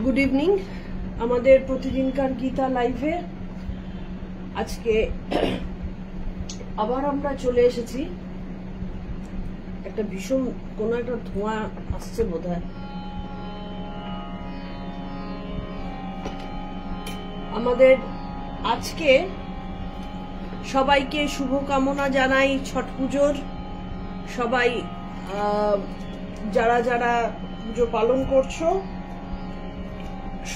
Good evening আমাদের প্রতিদিনকার গীতা লাইভে আজকে আবার আমরা চলে এসেছি। একটা ভীষণ কোন একটা ধোঁয়া আসছে বোধহয়। আমাদের আজকে সবাইকে শুভকামনা জানাই ছট পুজোর। সবাই যারা যারা পুজো পালন করছো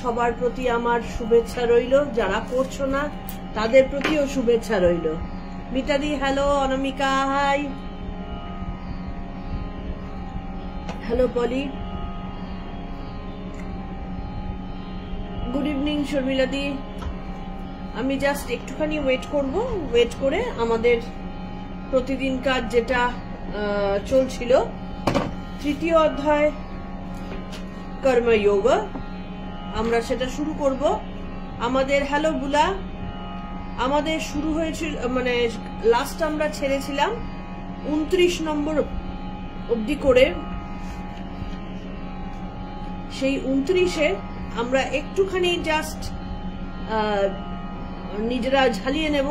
সবার প্রতি আমার শুভেচ্ছা রইল, যারা করছো না তাদের প্রতিও শুভেচ্ছা রইল। মিতাদি হ্যালো, অনামিকা হাই, হ্যালো পলি, গুড ইভিনিং শর্মিলাদি। আমি জাস্ট একটুখানি ওয়েট করব, ওয়েট করে আমাদের প্রতিদিনকার যেটা চলছিল তৃতীয় অধ্যায় কর্মযোগ আমরা সেটা শুরু করব। আমাদের হ্যালো বুলা, আমাদের শুরু হয়েছিল মানে লাস্ট আমরা ছেড়েছিলাম 29 নম্বর অবধি করে। সেই 29-এ আমরা একটুখানি জাস্ট নিজেরা ঝালিয়ে নেব।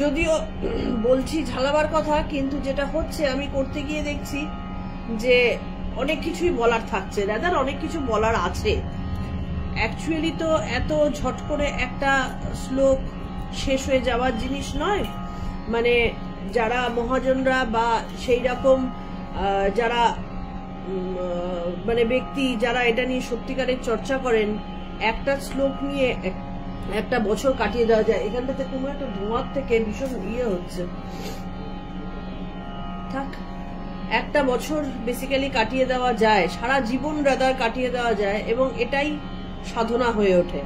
যদিও বলছি ঝালাবার কথা, কিন্তু যেটা হচ্ছে আমি করতে গিয়ে দেখছি যে অনেক কিছুই বলার থাকছে, রাদার অনেক কিছু বলার আছে। অ্যাকচুয়ালি তো এত ঝট করে একটা শ্লোক শেষ হয়ে যাওয়ার জিনিস নয়। মানে যারা মহাজনরা বা সেই রকম যারা মানে ব্যক্তি যারা এটা নিয়ে সত্যিকারের চর্চা করেন, একটা শ্লোক নিয়ে একটা বছর কাটিয়ে দেওয়া যায়। এখানটাতে কোনো একটা ধোঁয়ার থেকে ভীষণ ইয়ে হচ্ছে, থাক, একটা বছর বেসিক্যালি কাটিয়ে দেওয়া যায়, সারা জীবন রাদার কাটিয়ে দেওয়া যায়, এবং এটাই সাধনা হয়ে ওঠে।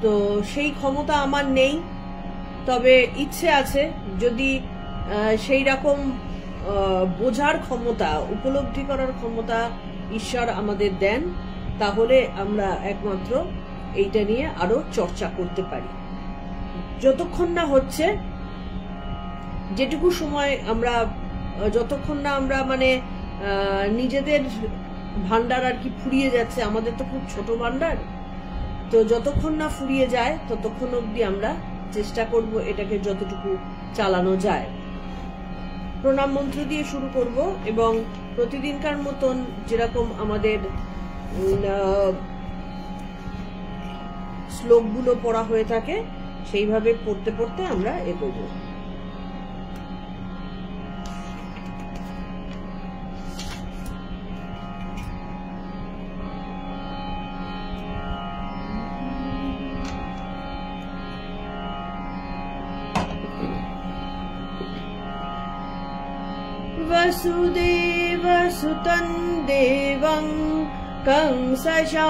তো সেই ক্ষমতা আমার নেই, তবে ইচ্ছে আছে যদি সেই রকম বোঝার ক্ষমতা, উপলব্ধি করার ক্ষমতা ঈশ্বর আমাদের দেন, তাহলে আমরা একমাত্র এইটা নিয়ে আরো চর্চা করতে পারি। যতক্ষণ না হচ্ছে, যেটুকু সময় আমরা, যতক্ষণ না আমরা মানে নিজেদের ভান্ডার আর কি ফুরিয়ে যাচ্ছে, আমাদের তো খুব ছোট ভান্ডার, তো যতক্ষণ না ফুরিয়ে যায় ততক্ষণ অবধি আমরা চেষ্টা করব এটাকে যতটুকু চালানো যায়। প্রণাম মন্ত্র দিয়ে শুরু করব, এবং প্রতিদিনকার মতন যেরকম আমাদের শ্লোকগুলো পড়া হয়ে থাকে সেইভাবে পড়তে পড়তে আমরা এগোবো। वसुदेव सुतं देवं कंसचाणूरमर्दनं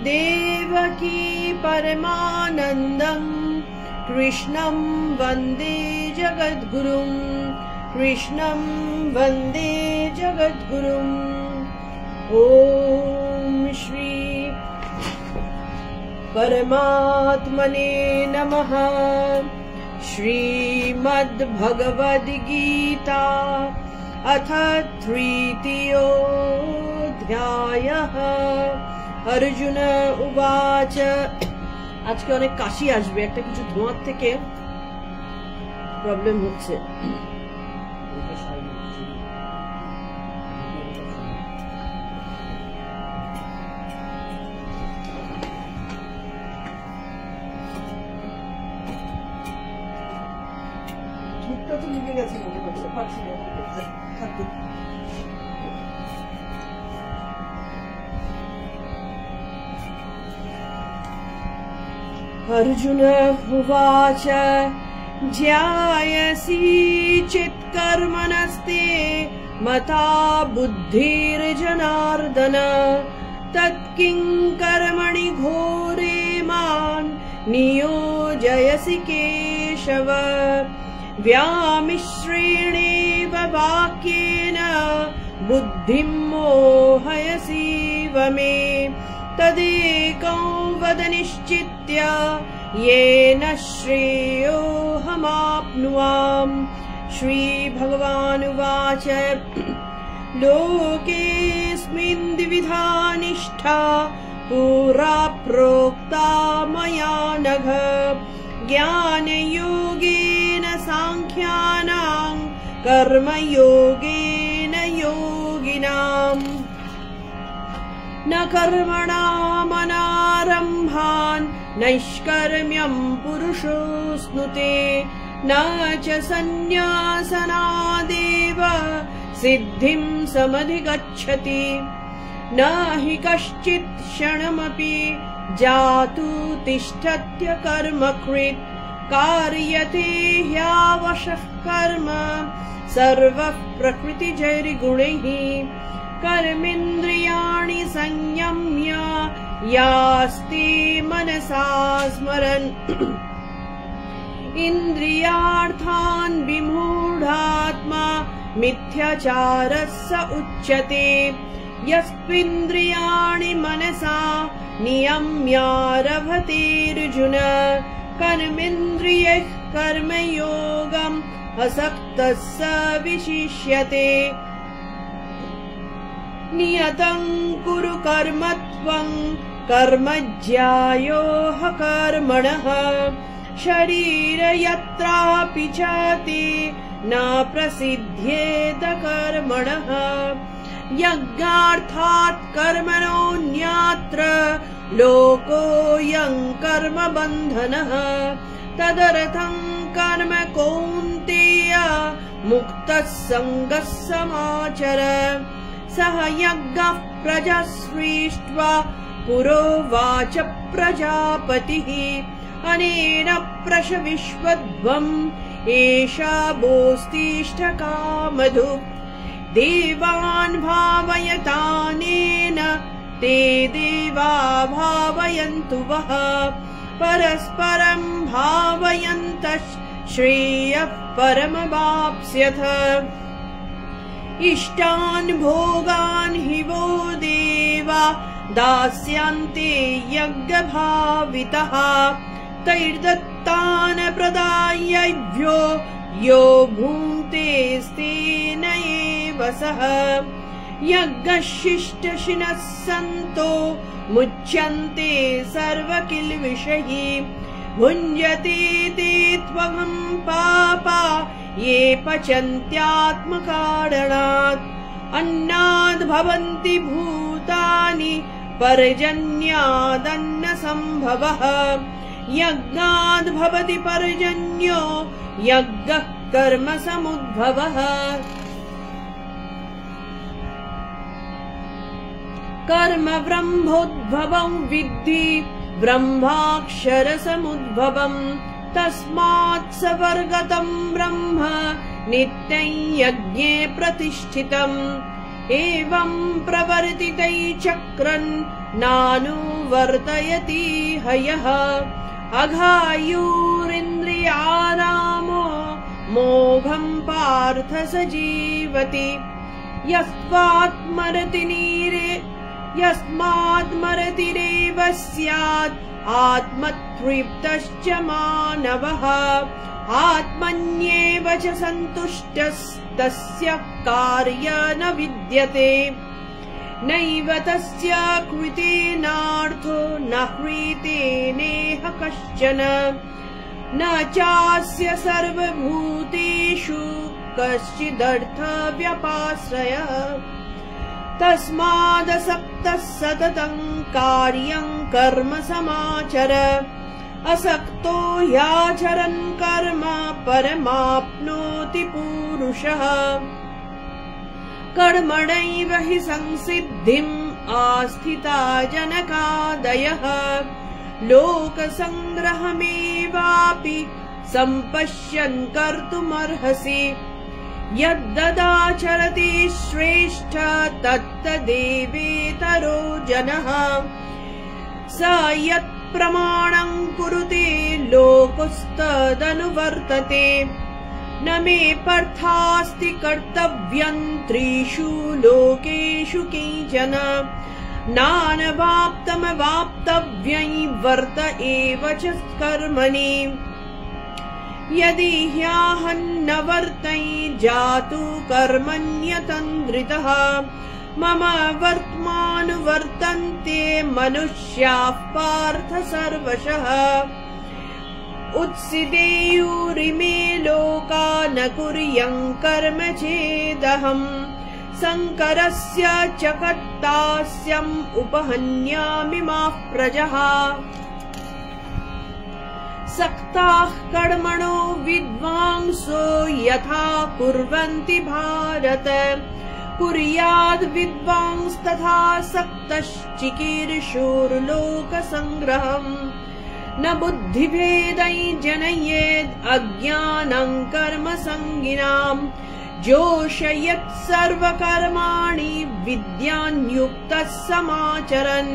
देवकी परमानन्दं कृष्णं वन्दे जगद्गुरुं, कृष्णं वन्दे जगद्गुरुं। ॐ श्री परमात्मने नमः। श्रीमद्भगवद्गीता अथ तृतीयोऽध्यायः। अर्जुन उवाच। আজকে অনেক কাশি আসবে, একটা কিছু ধোঁয়ার থেকে প্রবলেম হচ্ছে। अर्जुन उवाच ध्यायसि चित्कर्मणस्ते मता बुद्धिर्जनार्दन तत्किं कर्मणि घोरे मां नियोजयसि केशव। व्यामिश्रेणेव वाक्येन बुद्धिं मोहयसीव मे तदेकं वद निश्चित्य येन श्रेयोऽहमाप्नुयाम्। श्रीभगवानुवाच लोकेऽस्मिन् तस्मिन् द्विविधा निष्ठा पुरा प्रोक्ता मया नघ ज्ञानयोगेन सांख्यानां कर्मयोगेन योगिनाम् न कर्मणामनारम्भान् नैष्कर्म्यं पुरुषो स्नुते न च सन्न्यासनादेव सिद्धिं समधिगच्छति न हि कश्चित् क्षणमपि जातु तिष्ठत्य कर्मकृत् कार्यते ह्यावशः कर्म सर्वः प्रकृतिजैर्गुणैः कर्मेन्द्रियाणि संयम्य यास्ते मनसा स्मरन् इन्द्रियार्थान् विमूढात्मा मिथ्याचारः स उच्यते यस्त्विन्द्रियाणि मनसा नियम्यारभतेऽर्जुन कर्मेन्द्रियैः कर्मयोगम् असक्तः स विशिष्यते नियतं कुरु कर्म त्वं कर्म ज्यायो कर्मणः शरीरयत्रापि च ते न प्रसिद्ध्येत कर्मणः यज्ञार्थात् कर्मणोऽन्यत्र लोकोऽयं कर्म बन्धनः तदर्थं कर्म कौन्तेय मुक्तः सङ्गः समाचर सह यज्ञः प्रजसृष्ट्वा पुरोवाच प्रजापतिः अनेन प्रशविश्वध्वम् एषा बोस्तिष्ठकामधु देवान् भावयतानेन ते देवा भावयन्तु वः परस्परं भावयन्तः श्रेयः परमवाप्स्यथ इष्टान् भोगान् हि वो देवा दास्यन्ते यज्ञभावितः तैर्दत्तान् प्रदायैभ्यो यो भुङ्क्तेस्तेन एव सः यज्ञशिष्टशिनः सन्तो मुच्यन्ते सर्वकिल्बिषैः भुञ्जते ते त्वहं पापा ये पचन्त्यात्मकारणात् अन्नाद् भवन्ति भूतानि पर्जन्यादन्न सम्भवः यज्ञाद् भवति पर्जन्यो यज्ञः कर्म समुद्भवः कर्म ब्रह्मोद्भवं विद्धि ब्रह्माक्षरसमुद्भवम् तस्मात् सवर्गतं ब्रह्म नित्यं यज्ञे प्रतिष्ठितम् एवं प्रवर्तितै चक्रन् नानुवर्तयति हयः अघायुरिन्द्रियारामो मोघं पार्थ स जीवति यस्मात्मरतिरेव स्यात् आत्मतृप्तश्च मानवः आत्मन्येव च सन्तुष्टस्तस्य कार्य न विद्यते नैव तस्य कृतेनार्थो न ह्रीतेनेह कश्चन न चास्य सर्वभूतेषु कश्चिदर्थव्यपाश्रयः तस्मादसक्तः सततं कार्यं कर्म समाचर असक्तो ह्याचरन् कर्म परमाप्नोति पूरुषः कर्मणैव हि संसिद्धिम् आस्थिता जनकादयः लोकसङ्ग्रहमेवापि सम्पश्यन् कर्तुमर्हसि यद्ददाचरति श्रेष्ठ तत्तदेवेतरो जनः स यत् प्रमाणं कुरुते लोकस्तदनुवर्तते न मे पार्थास्ति कर्तव्यं त्रिषु लोकेषु किंचन नानवाप्तमवाप्तव्यं वर्त एव च कर्मणि यदि ह्याहन्न वर्तै जातु कर्मण्यतन्द्रितः मम वर्त्मानुवर्तन्ते मनुष्याः पार्थ सर्वशः उत्सिदेयुरिमे लोका न कुर्यं कर्म चेदहम् शङ्करस्य च कर्तास्यम् उपहन्यामि माः प्रजः सक्ताः कर्मणो विद्वांसो यथा कुर्वन्ति भारत कुर्याद् विद्वांस्तथा सक्तश्चिकीर्षुर्लोकसङ्ग्रहम् न बुद्धिभेदै जनयेद् अज्ञानं कर्म संगिनाम् जोषयत् सर्वकर्माणि विद्यान्युक्तः समाचरन्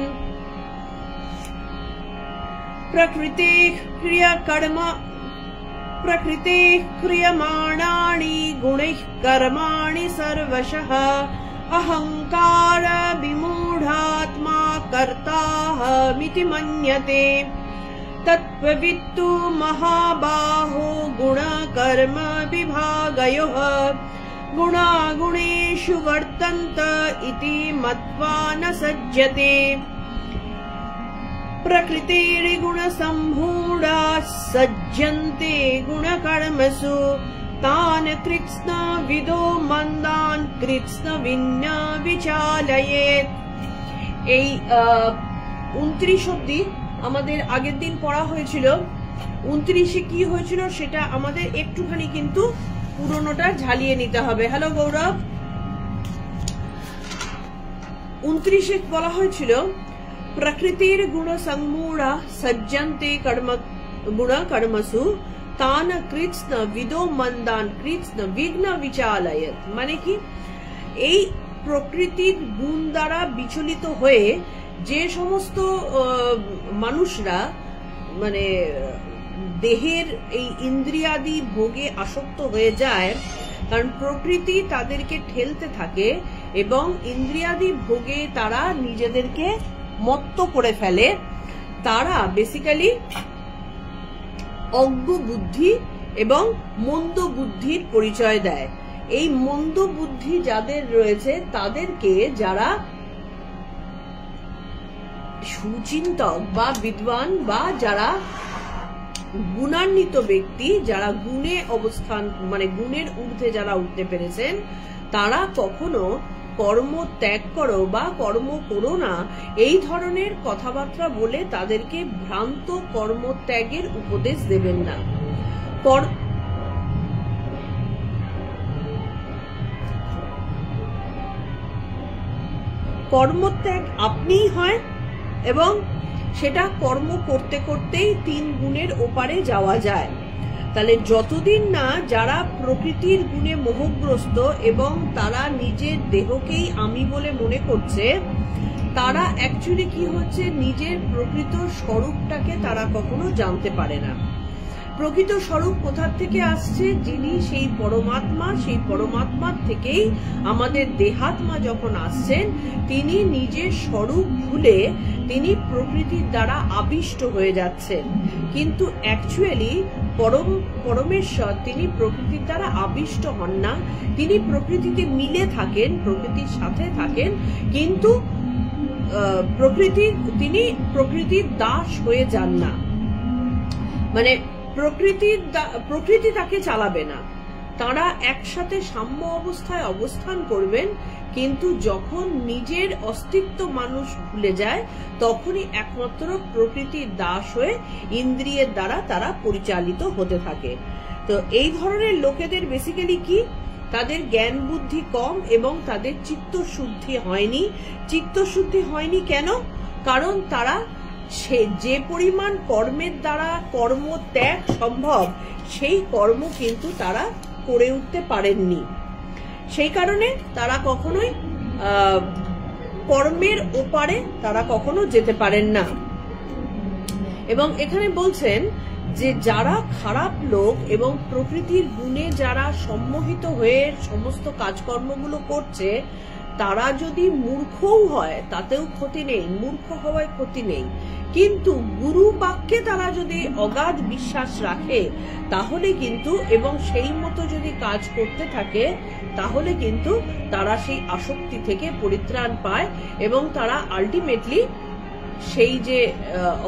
प्रकृतेः क्रियमाणानि गुणैः कर्माणि सर्वशः अहंकार विमूढात्मा कर्ताहमिति मन्यते तत्त्ववित्तु महाबाहो गुणकर्म विभागयोः गुणागुणेषु वर्तन्त इति मत्वा न सज्जते प्रकृतिर्गुणसम्मूढाः सज्जन्ते गुणकर्मसु तान् कृत्स्नविदो मन्दान् कृत्स्नविन्न विचालयेत्। এই 29 অবধি আমাদের আগের দিন পড়া হয়েছিল। 29-এ কি হয়েছিল সেটা আমাদের একটুখানি কিন্তু পুরোনোটা ঝালিয়ে নিতে হবে। হ্যালো গৌরব। 29-এ বলা হয়েছিল प्रकृतिर गुण सम्मूढ़ा सज्जन्ते कर्म गुण कर्मसु तान कृत्स्न विदो मंदान कृत्स्न विघ्न विचालयत। माने কি এই প্রকৃতির গুণ দ্বারা বিচলিত হয়ে যে সমস্ত মানুষরা মানে দেহের এই ইন্দ্রিয়াদি ভোগে আসক্ত হয়ে যায়, কারণ প্রকৃতি তাদেরকে ঠেলতে থাকে এবং ইন্দ্রিয়াদি ভোগে তারা নিজেদেরকে মত্ত করে ফেলে, তারা বেসিক্যালি অজ্ঞ বুদ্ধি এবং মন্দ বুদ্ধির পরিচয় দেয়। এই মন্দ বুদ্ধি যাদের রয়েছে তাদেরকে যারা সুচিন্তক বা বিদ্বান বা যারা গুণান্বিত ব্যক্তি, যারা গুণে অবস্থান মানে গুণের ঊর্ধ্বে যারা উঠতে পেরেছেন, তারা কখনো কর্ম ত্যাগ করো বা কর্ম করো না এই ধরনের কথাবার্তা বলে তাদেরকে ভ্রান্ত কর্ম ত্যাগের উপদেশ দেবেন না। কর্মত্যাগ আপনিই হয় এবং সেটা কর্ম করতে করতেই 3 গুণের ওপারে যাওয়া যায়। তাহলে যতদিন না যারা প্রকৃতির গুণে মোহগ্রস্ত এবং তারা নিজের দেহকেই আমি বলে মনে করছে, তারা অ্যাকচুয়ালি কি হচ্ছে নিজের প্রকৃত স্বরূপটাকে তারা কখনো জানতে পারে না। প্রকৃত স্বরূপ কোথা থেকে আসছে? যিনি সেই পরমাত্মা, সেই পরমাত্মার থেকেই আমাদের দেহাত্মা যখন আসছেন, তিনি নিজের স্বরূপ ভুলে তিনি প্রকৃতির দ্বারা আবিষ্ট হয়ে যাচ্ছেন। কিন্তু অ্যাকচুয়ালি পরমেশ্বর তিনি প্রকৃতির দ্বারা আবিষ্ট হন না, তিনি প্রকৃতিতে মিলে থাকেন, প্রকৃতির সাথে থাকেন, কিন্তু তিনি প্রকৃতির দাস হয়ে যান না। মানে প্রকৃতি তাকে চালাবে না, তারা একসাথে সাম্য অবস্থায় অবস্থান করবেন। কিন্তু যখন নিজের অস্তিত্ব মানুষ ভুলে যায়, তখনই একমাত্র প্রকৃতির দাস হয়ে ইন্দ্রিয়ের দ্বারা তারা পরিচালিত হতে থাকে। তো এই ধরনের লোকেদের বেসিক্যালি কি, তাদের জ্ঞান বুদ্ধি কম এবং তাদের চিত্ত শুদ্ধি হয়নি। চিত্ত শুদ্ধি হয়নি কেন? কারণ তারা যে পরিমাণ কর্মের দ্বারা কর্ম ত্যাগ সম্ভব সেই কর্ম কিন্তু তারা করে উঠতে পারেননি। সেই কারণে তারা কখনোই কর্মের ওপারে তারা কখনো যেতে পারেন না। এবং এখানে বলছেন যে যারা খারাপ লোক এবং প্রকৃতির গুণে যারা সম্মোহিত হয়ে সমস্ত কাজকর্মগুলো করছে, তারা যদি মূর্খও হয় তাতেও ক্ষতি নেই, মূর্খ হওয়ায় ক্ষতি নেই, কিন্তু গুরু বাক্যে তারা যদি অগাধ বিশ্বাস রাখে তাহলে কিন্তু, এবং সেই মতো যদি কাজ করতে থাকে তাহলে কিন্তু তারা সেই আসক্তি থেকে পরিত্রাণ পায় এবং তারা আলটিমেটলি সেই যে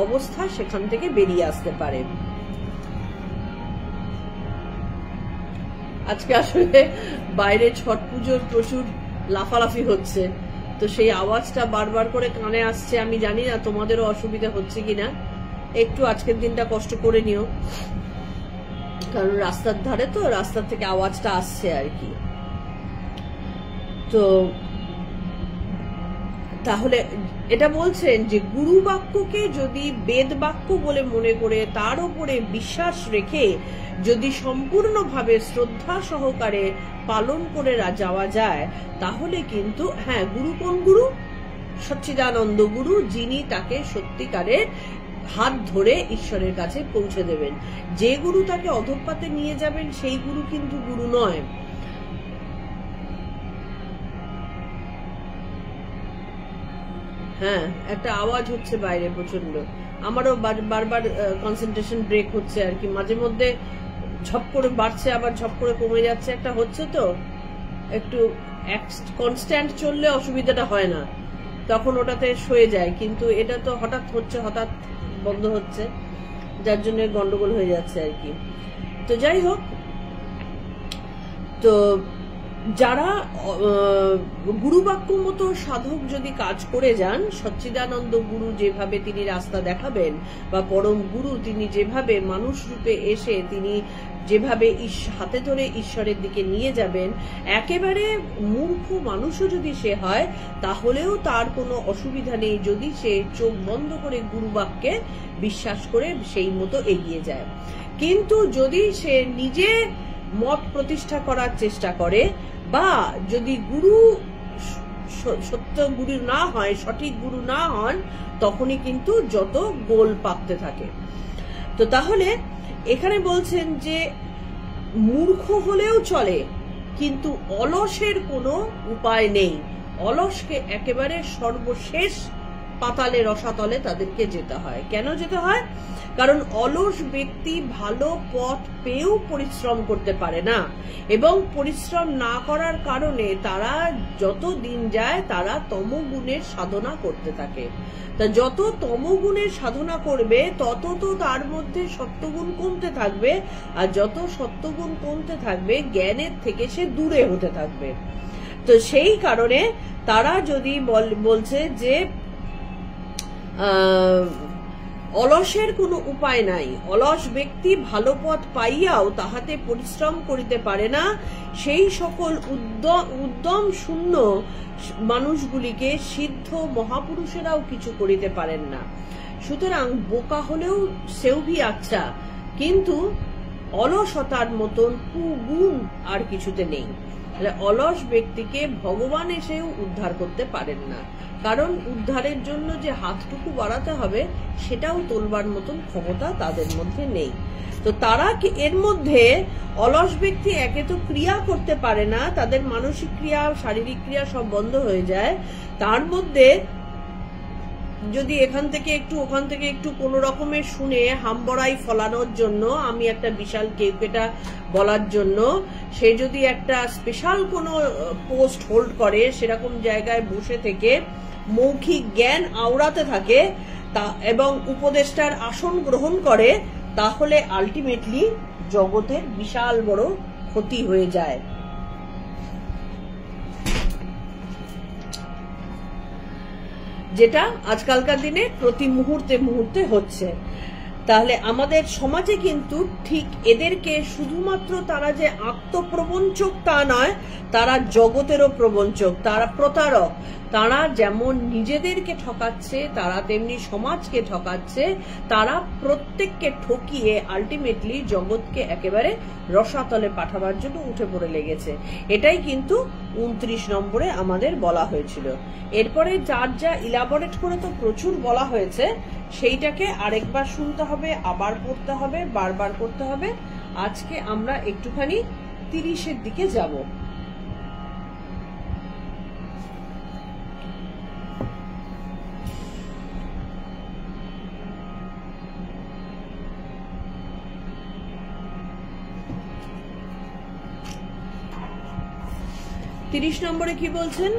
অবস্থা সেখান থেকে বেরিয়ে আসতে পারে। আজকে আসলে বাইরে ছট পুজোর প্রচুর লাফালাফি হচ্ছে, তো সেই আওয়াজটা বারবার করে কানে আসছে। আমি জানি না তোমাদেরও অসুবিধা হচ্ছে কিনা, একটু আজকের দিনটা কষ্ট করে নিও, কারণ রাস্তার ধারে তো, রাস্তার থেকে আওয়াজটা আসছে আর কি। তো তাহলে এটা বলছেন যে গুরু বাক্যকে যদি বেদ বাক্য বলে মনে করে তার উপরে বিশ্বাস রেখে যদি সম্পূর্ণভাবে শ্রদ্ধা সহকারে পালন করে যাওয়া যায় তাহলে কিন্তু, হ্যাঁ, গুরু কোন গুরু? সচ্চিদানন্দ গুরু, যিনি তাকে সত্যিকারের হাত ধরে ঈশ্বরের কাছে পৌঁছে দেবেন। যে গুরু তাকে অধঃপাতে নিয়ে যাবেন সেই গুরু কিন্তু গুরু নয়। হ্যাঁ, একটা আওয়াজ হচ্ছে বাইরে প্রচন্ড, আমারও বারবার কনসেন্ট্রেশন ব্রেক হচ্ছে আর কি, মাঝে মধ্যে ঝপ করে বাড়ছে আবার ঝপ করে কমে যাচ্ছে, একটা হচ্ছে। তো একটু কনস্ট্যান্ট চললে অসুবিধাটা হয় না, তখন ওটাতে সয়ে যায়, কিন্তু এটা তো হঠাৎ হচ্ছে হঠাৎ বন্ধ হচ্ছে, যার জন্য গন্ডগোল হয়ে যাচ্ছে আর কি। তো যাই হোক, তো যারা গুরুবাক্য মতো সাধক যদি কাজ করে যান, সচ্চিদানন্দ গুরু যেভাবে তিনি রাস্তা দেখাবেন বা পরম গুরু তিনি যেভাবে মানুষ রূপে এসে তিনি যেভাবে হাতে ধরে ঈশ্বরের দিকে নিয়ে যাবেন, একেবারে মূর্খ মানুষও যদি সে হয় তাহলেও তার কোনো অসুবিধা নেই যদি সে চোখ বন্ধ করে গুরুবাক্যে বিশ্বাস করে সেই মতো এগিয়ে যায়। কিন্তু যদি সে নিজে মত প্রতিষ্ঠা করার চেষ্টা করে বা যদি গুরু সত্য গুরু না হয়, সঠিক গুরু না হন, তখনই কিন্তু যত গোল পাকতে থাকে। তো তাহলে এখানে বলছেন যে মূর্খ হলেও চলে, কিন্তু অলসের কোনো উপায় নেই। অলসকে একেবারে সর্বশেষ পাতালে রসাতলে তাদেরকে যেতে হয়। কেন যেতে হয়? কারণ অলস ব্যক্তি ভালো পথ পেয়েও পরিশ্রম করতে পারে না, এবং পরিশ্রম না করার কারণে তারা যত দিন যায় তারা তমগুণের সাধনা করতে থাকে। তা যত তমগুণের সাধনা করবে তত তো তার মধ্যে সত্যগুণ কমতে থাকবে, আর যত সত্যগুণ কমতে থাকবে জ্ঞানের থেকে সে দূরে হতে থাকবে। তো সেই কারণে তারা যদি বলছে যে অলসের কোনো উপায় নাই, অলস ব্যক্তি ভালো পথ পাইয়াও তাহাতে পরিশ্রম করিতে পারে না, সেই সকল উদ্যম শূন্য মানুষগুলিকে সিদ্ধ মহাপুরুষেরাও কিছু করিতে পারেন না। সুতরাং বোকা হলেও সেও ভি আচ্ছা, কিন্তু অলসতার মতন কুগুণ আর কিছুতে নেই। অলস ব্যক্তিকে ভগবান এসেও উদ্ধার করতে পারেন না, কারণ উদ্ধারের জন্য যে হাতটুকু বাড়াতে হবে সেটাও তোলবার মতন ক্ষমতা তাদের মধ্যে নেই। তো তারা এর মধ্যে অলস ব্যক্তি একে তো ক্রিয়া করতে পারে না, তাদের মানসিক ক্রিয়া শারীরিক ক্রিয়া সব বন্ধ হয়ে যায়। তার মধ্যে যদি এখান থেকে একটু ওখান থেকে একটু কোন রকমের শুনে হামবড়াই ফলানোর জন্য, আমি একটা বিশাল কেউকেটা বলার জন্য সে যদি একটা স্পেশাল কোনো পোস্ট হোল্ড করে, সেরকম জায়গায় বসে থেকে মৌখিক জ্ঞান আওড়াতে থাকে এবং উপদেষ্টার আসন গ্রহণ করে, তাহলে আলটিমেটলি জগতের বিশাল বড় ক্ষতি হয়ে যায়। যেটা আজকালকার দিনে প্রতি মুহূর্তে মুহূর্তে হচ্ছে। তাহলে আমাদের সমাজে কিন্তু ঠিক এদেরকে শুধুমাত্র তারা যে আত্মপ্রবঞ্চক তা নয়, তারা জগতেরও প্রবঞ্চক, তারা প্রতারক। তারা যেমন নিজেদেরকে ঠকাচ্ছে তারা তেমনি সমাজকে ঠকাচ্ছে, তারা প্রত্যেককে ঠকিয়ে আলটিমেটলি জগৎকে একেবারে রসাতলে পাঠাবার জন্য উঠে পড়ে লেগেছে। এটাই কিন্তু 29 নম্বরে আমাদের বলা হয়েছিল। এরপরে যার যা ইলাবোরেট করে তো প্রচুর বলা হয়েছে, সেইটাকে আরেকবার শুনতে হবে, আবার পড়তে হবে, বারবার করতে হবে। আজকে আমরা একটুখানি 30-এর দিকে যাব। 30 নম্বরে কি বলছেন?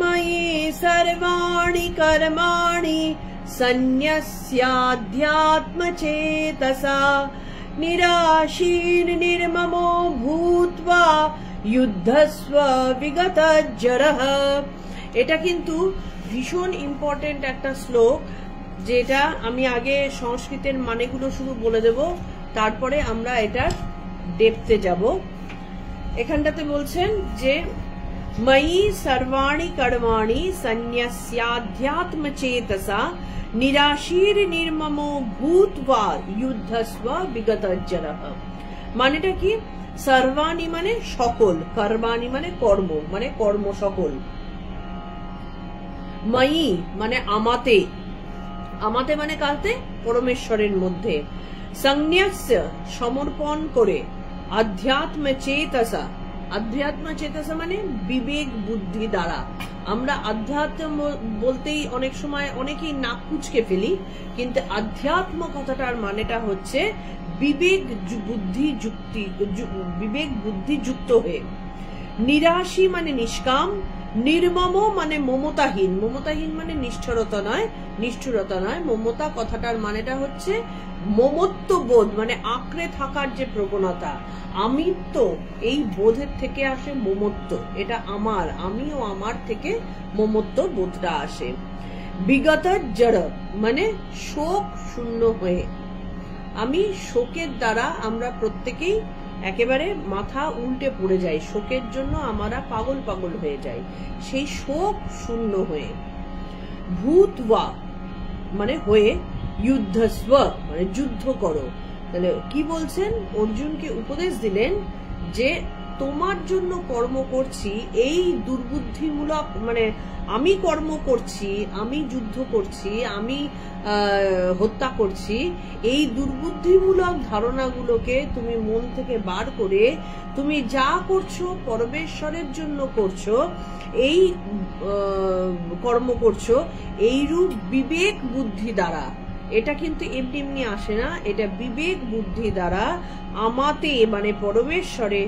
ময়ি সর্বাণি কর্মাণি সন্ন্যস্যাধ্যাত্মচেতসা নিরাশীর নির্মমো ভূত্বা যুদ্ধস্ব বিগতজ্জরঃ। এটা কিন্তু ভীষণ ইম্পর্টেন্ট একটা শ্লোক, যেটা আমি আগে সংস্কৃতের মানেগুলো শুধু বলে দেব, তারপরে আমরা এটার ডেপথে যাব। এখানটাতে বলছেন যে ময়ি সর্বাণি কর্মাণি সন্ন্যস্যাধ্যাত্মচেতসা নিরাশীর নির্মমো ভূত্বা যুদ্ধস্ব বিগতজ্জরঃ। মানেটা কি? সর্বাণি মানে সকল, কর্মাণি মানে কর্ম, মানে কর্ম সকল, ময়ি মানে আমাতে, আমাতে মানে কালতে পরমেশ্বরের মধ্যে, সন্ন্যাস সমর্পণ করে, আধ্যাত্ম চেতসা, আধ্যাত্ম চেতসা মানে বিবেক বুদ্ধি দ্বারা। আমরা আধ্যাত্ম বলতেই অনেক সময় অনেকেই নাক কুচকে ফেলি, কিন্তু আধ্যাত্ম কথাটার মানেটা হচ্ছে বিবেক বুদ্ধি যুক্তি, বিবেক বুদ্ধি যুক্ত হয়ে। নিরাশী মানে নিষ্কাম, নির্মম মানে মমতাহীন, মমতাহীন মানে নিষ্ঠুরতা নয়, নিষ্ঠুরতা নয়, মমতা কথাটার মানেটা হচ্ছে মমত্ব বোধ, মানে আঁকড়ে থাকার যে প্রবণতা, আমিত্ব, এই বোধের থেকে আসে মমত্ব, এটা আমার, আমি ও আমার থেকে মমত্ব বোধটা আসে। বিগতজ্জর মানে শোক শূন্য হয়ে, আমি শোকের দ্বারা আমরা প্রত্যেকেই একেবারে মাথা উল্টে পড়ে যাই, শোকের জন্য আমরা পাগল পাগল হয়ে যাই, সেই শোক শূন্য হয়ে। ভূত্বা মানে হয়ে, যুদ্ধস্ব মানে যুদ্ধ করো। তাহলে কি বলছেন? অর্জুনকে উপদেশ দিলেন যে তোমার জন্য কর্ম করছি, এই দুর্বুদ্ধিমূলক মানে আমি কর্ম করছি, আমি যুদ্ধ করছি, আমি হত্যা করছি, এই দুর্বুদ্ধিমূলক ধারণাগুলোকে তুমি মন থেকে বার করে তুমি যা করছো পরমেশ্বরের জন্য করছো, এই কর্ম করছো এইরূপ বিবেক বুদ্ধি দ্বারা। এটা কিন্তু এমনি এমনি আসে না, এটা বিবেক বুদ্ধি দ্বারা আমাতে মানে পরমেশ্বরে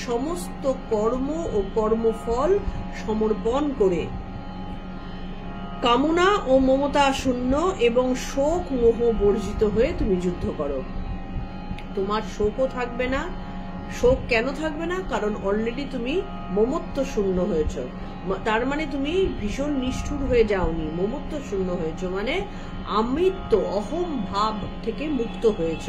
সমস্ত কর্ম ও কর্মফল সমর্পণ করে, কামনা ও মমতা শূন্য এবং শোক মোহ বর্জিত হয়ে তুমি যুদ্ধ করো। তোমার শোকও থাকবে না। শোক কেন থাকবে না? কারণ অলরেডি তুমি মমত্ব শূন্য হয়েছ, তার মানে তুমি ভীষণ নিষ্ঠুর হয়ে যাওনি, মমত্ব শূন্য হয়েছ, মানে আমিত্ব অহম ভাব থেকে মুক্ত হয়েছ।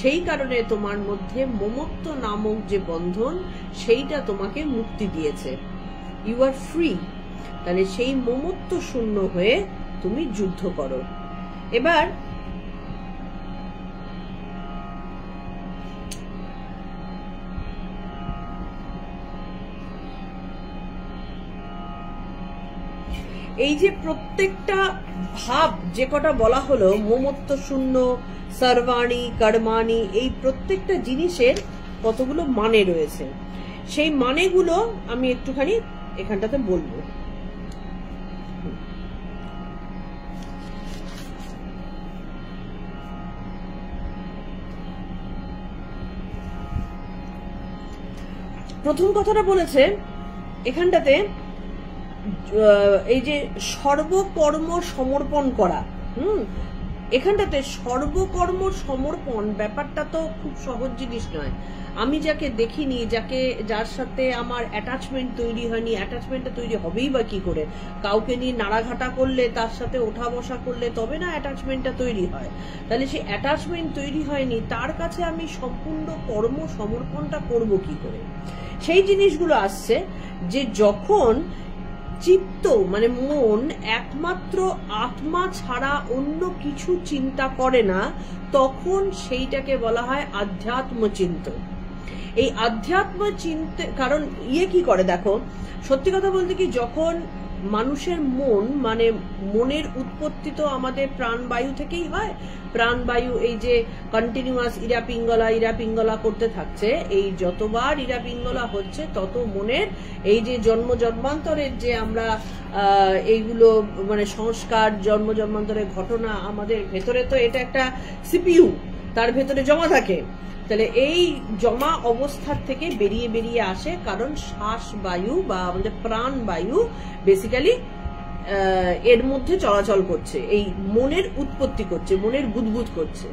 সেই কারণে তোমার মধ্যে মমত্ব নামক যে বন্ধন, সেইটা তোমাকে মুক্তি দিয়েছে, ইউ আর ফ্রি। তাহলে সেই মমত্ব শূন্য হয়ে তুমি যুদ্ধ করো। এবার এই যে প্রত্যেকটা ভাব যে কটা বলা হলো, মমত্ব শূন্য, সর্বাণী, কর্মাণী, এই প্রত্যেকটা জিনিসের কতগুলো মানে রয়েছে, সেই মানেগুলো আমি একটুখানি এখানটাতে বলবো। প্রথম কথাটা বলেছে এখানটাতে, এই যে সর্বকর্ম সমর্পণ করা, এখানটাতে সর্বকর্ম সমর্পণ ব্যাপারটা তো খুব সহজ জিনিস নয়। আমি যাকে দেখিনি, যার সাথে আমার অ্যাটাচমেন্ট তৈরি হয়নি, অ্যাটাচমেন্টটা তৈরি হবেই বা কি করে? কাউকে নিয়ে নাড়াঘাটা করলে, তার সাথে ওঠা বসা করলে তবে না অ্যাটাচমেন্টটা তৈরি হয়। তাহলে সেই অ্যাটাচমেন্ট তৈরি হয়নি, তার কাছে আমি সম্পূর্ণ কর্ম সমর্পণটা করব কি করে? সেই জিনিসগুলো আসছে যে যখন চিত্ত মানে মন একমাত্র আত্মা ছাড়া অন্য কিছু চিন্তা করে না, তখন সেইটাকে বলা হয় আধ্যাত্ম চিন্তন। এই আধ্যাত্ম চিন্তা, কারণ কি করে দেখো, সত্যি কথা বলতে কি, যখন মানুষের মন মানে মনের উৎপত্তি তো আমাদের প্রাণবায়ু থেকেই হয়। প্রাণবায়ু এই যে কন্টিনিউয়াস ইরা পিঙ্গলা করতে থাকছে, এই যতবার ইরা পিঙ্গলা হচ্ছে তত মনের এই যে জন্ম জন্মান্তরের যে আমরা এইগুলো মানে সংস্কার, জন্ম জন্মান্তরের ঘটনা আমাদের ভেতরে, তো এটা একটা সিপিইউ তার ভেতরে জমা থাকে। তাহলে এই জমা অবস্থার থেকে বেরিয়ে বেরিয়ে আসে, কারণ শ্বাস বায়ু বা আমাদের প্রাণ বায়ু বেসিক্যালি এর মধ্যে চলাচল করছে, এই মনের উৎপত্তি করছে, মনের বুদবুদ করছে।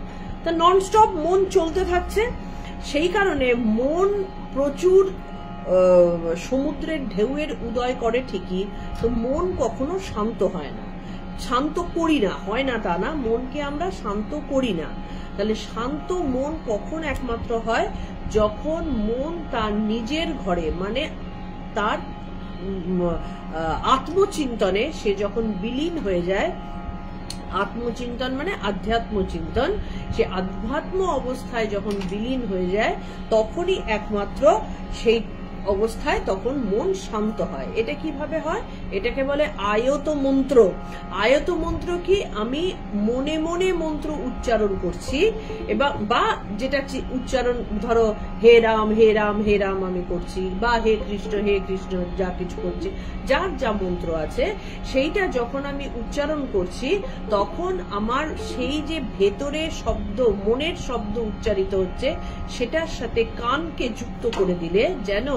তা ননস্টপ মন চলতে থাকছে। সেই কারণে মন প্রচুর সমুদ্রের ঢেউয়ের উদয় করে ঠিকই, তো মন কখনো শান্ত হয় না, শান্ত করি না, হয় না তা না, মনকে আমরা শান্ত করি না। তাহলে শান্ত মন কখন একমাত্র হয়, যখন মন তার নিজের ঘরে মানে তার আত্মচিন্তনে সে যখন বিলীন হয়ে যায়। আত্মচিন্তন মানে আধ্যাত্ম চিন্তন, সে আধ্যাত্ম অবস্থায় যখন বিলীন হয়ে যায় তখনই একমাত্র সেই অবস্থায় তখন মন শান্ত হয়। এটা কিভাবে হয়? এটাকে বলে আয়ত মন্ত্র। আয়ত মন্ত্র কি? আমি মনে মনে মন্ত্র উচ্চারণ করছি, বা যেটা উচ্চারণ, ধরো হে রাম হে রাম হে রাম আমি করছি, বা হে কৃষ্ণ যা কিছু করছি, যার যা মন্ত্র আছে সেইটা যখন আমি উচ্চারণ করছি তখন আমার সেই যে ভেতরে শব্দ, মনের শব্দ উচ্চারিত হচ্ছে সেটার সাথে কানকে যুক্ত করে দিলে যেন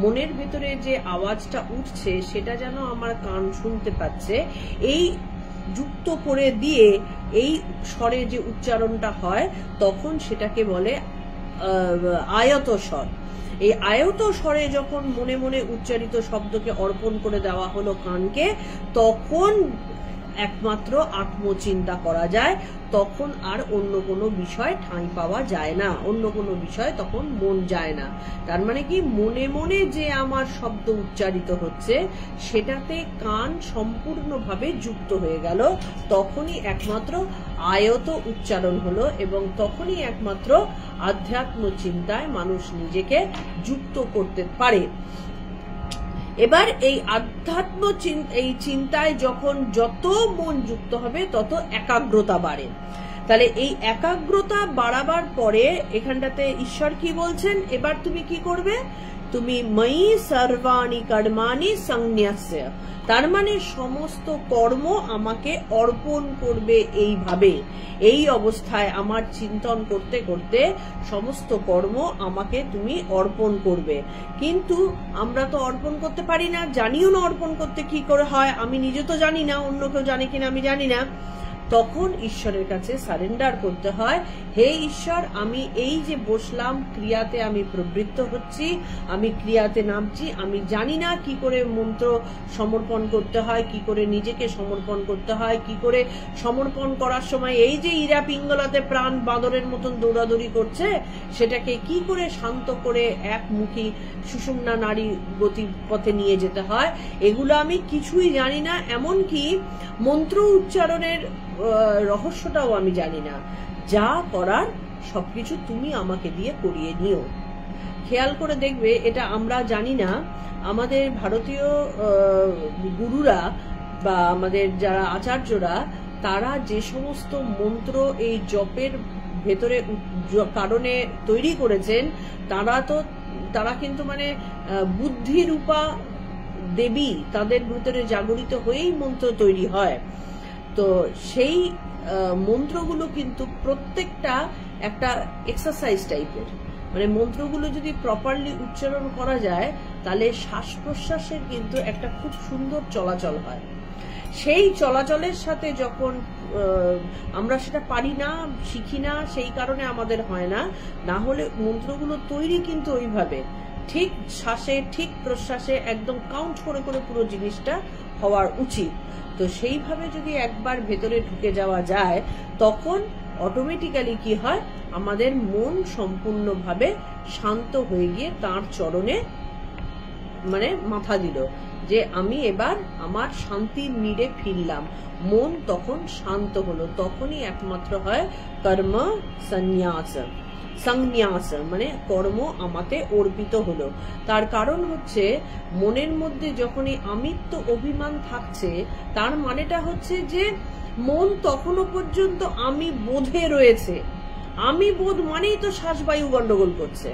মনের ভেতরে যে আওয়াজটা উঠছে সেটা যেন আমার কান শুনতে পাচ্ছে, এই যুক্ত করে দিয়ে এই স্বরে যে উচ্চারণটা হয় তখন সেটাকে বলে আয়ত স্বর। এই আয়ত স্বরে যখন মনে মনে উচ্চারিত শব্দকে অর্পণ করে দেওয়া হলো কানকে, তখন একমাত্র আত্মচিন্তা করা যায়, তখন আর অন্য কোনো বিষয় ঠাঁই পাওয়া যায় না, অন্য কোনো বিষয় তখন মন যায় না। তার মানে কি, মনে মনে যে আমার শব্দ উচ্চারিত হচ্ছে সেটাতে কান সম্পূর্ণভাবে যুক্ত হয়ে গেল, তখনই একমাত্র আয়ত উচ্চারণ হলো, এবং তখনই একমাত্র আধ্যাত্ম চিন্তায় মানুষ নিজেকে যুক্ত করতে পারে। এবার এই আধ্যাত্ম এই চিন্তায় যখন যত মন যুক্ত হবে তত একাগ্রতা বাড়ে। তাহলে এই একাগ্রতা বাড়াবার পরে এখানটাতে ঈশ্বর কি বলছেন, এবার তুমি কি করবে, তুমি ময়ি সর্বাণি কর্মাণি সংন্যাস্য, তার মানে সমস্ত কর্ম আমাকে অর্পণ করবে। এইভাবে এই অবস্থায় আমার চিন্তন করতে করতে সমস্ত কর্ম আমাকে তুমি অর্পণ করবে। কিন্তু আমরা তো অর্পণ করতে পারি না, জানিও না অর্পণ করতে কি করে হয়, আমি নিজে তো জানি না, অন্য কেউ জানে কিনা আমি জানি না। তখন ঈশ্বরের কাছে সারেন্ডার করতে হয়, হে ঈশ্বর, আমি এই যে বসলাম, ক্রিয়াতে আমি প্রবৃত্ত হচ্ছি, আমি ক্রিয়াতে নামছি, আমি জানি না কি করে মন্ত্র সমর্পণ করতে হয়, কি করে নিজেকে সমর্পণ করতে হয়, কি করে সমর্পণ করার সময় এই যে ইরা পিঙ্গলাতে প্রাণ বাঁদরের মতন দৌড়াদৌড়ি করছে সেটাকে কি করে শান্ত করে একমুখী সুষুম্না নারী গতি পথে নিয়ে যেতে হয়, এগুলো আমি কিছুই জানি না। এমনকি মন্ত্র উচ্চারণের রহস্যটাও আমি জানি না। যা করার সবকিছু তুমি আমাকে দিয়ে করিয়ে নিও। খেয়াল করে দেখবে, এটা আমরা জানি না, আমাদের ভারতীয় গুরুরা বা আমাদের যারা আচার্যরা, তারা যে সমস্ত মন্ত্র এই জপের ভেতরে কারণে তৈরি করেছেন, তারা কিন্তু মানে বুদ্ধিরূপা দেবী তাদের ভিতরে জাগরিত হয়েই মন্ত্র তৈরি হয়। তো সেই মন্ত্রগুলো কিন্তু প্রত্যেকটা একটা এক্সারসাইজ টাইপের, মানে মন্ত্রগুলো যদি প্রপারলি উচ্চারণ করা যায় তাহলে শ্বাস প্রশ্বাসের কিন্তু একটা খুব সুন্দর চলাচল হয়। সেই চলাচলের সাথে যখন আমরা সেটা পারি না, শিখি না, সেই কারণে আমাদের হয় না। না হলে মন্ত্রগুলো তৈরি কিন্তু ওইভাবে ঠিক শ্বাসে ঠিক প্রশ্বাসে একদম কাউন্ট করে করে পুরো জিনিসটা হওয়ার উচিত। তো সেইভাবে যদি একবার ভেতরে ঢুকে যাওয়া যায় তখন অটোমেটিক্যালি কি হয়, আমাদের মন সম্পূর্ণভাবে শান্ত হয়ে গিয়ে তার চরণে মানে মাথা দিল যে আমি এবার আমার শান্তির নীড়ে ফিরলাম, মন তখন শান্ত হলো। তখনই একমাত্র হয় কর্ম সন্ন্যাস, সংন্যাস মানে কর্ম আমাতে অর্পিত হলো। তার কারণ হচ্ছে মনের মধ্যে যখনই আমিত্ব অভিমান থাকছে, তার মানেটা হচ্ছে যে মন তখনও পর্যন্ত আমি বোধে রয়েছে। আমি বোধ মানেই তো শ্বাসবায়ু গন্ডগোল করছে,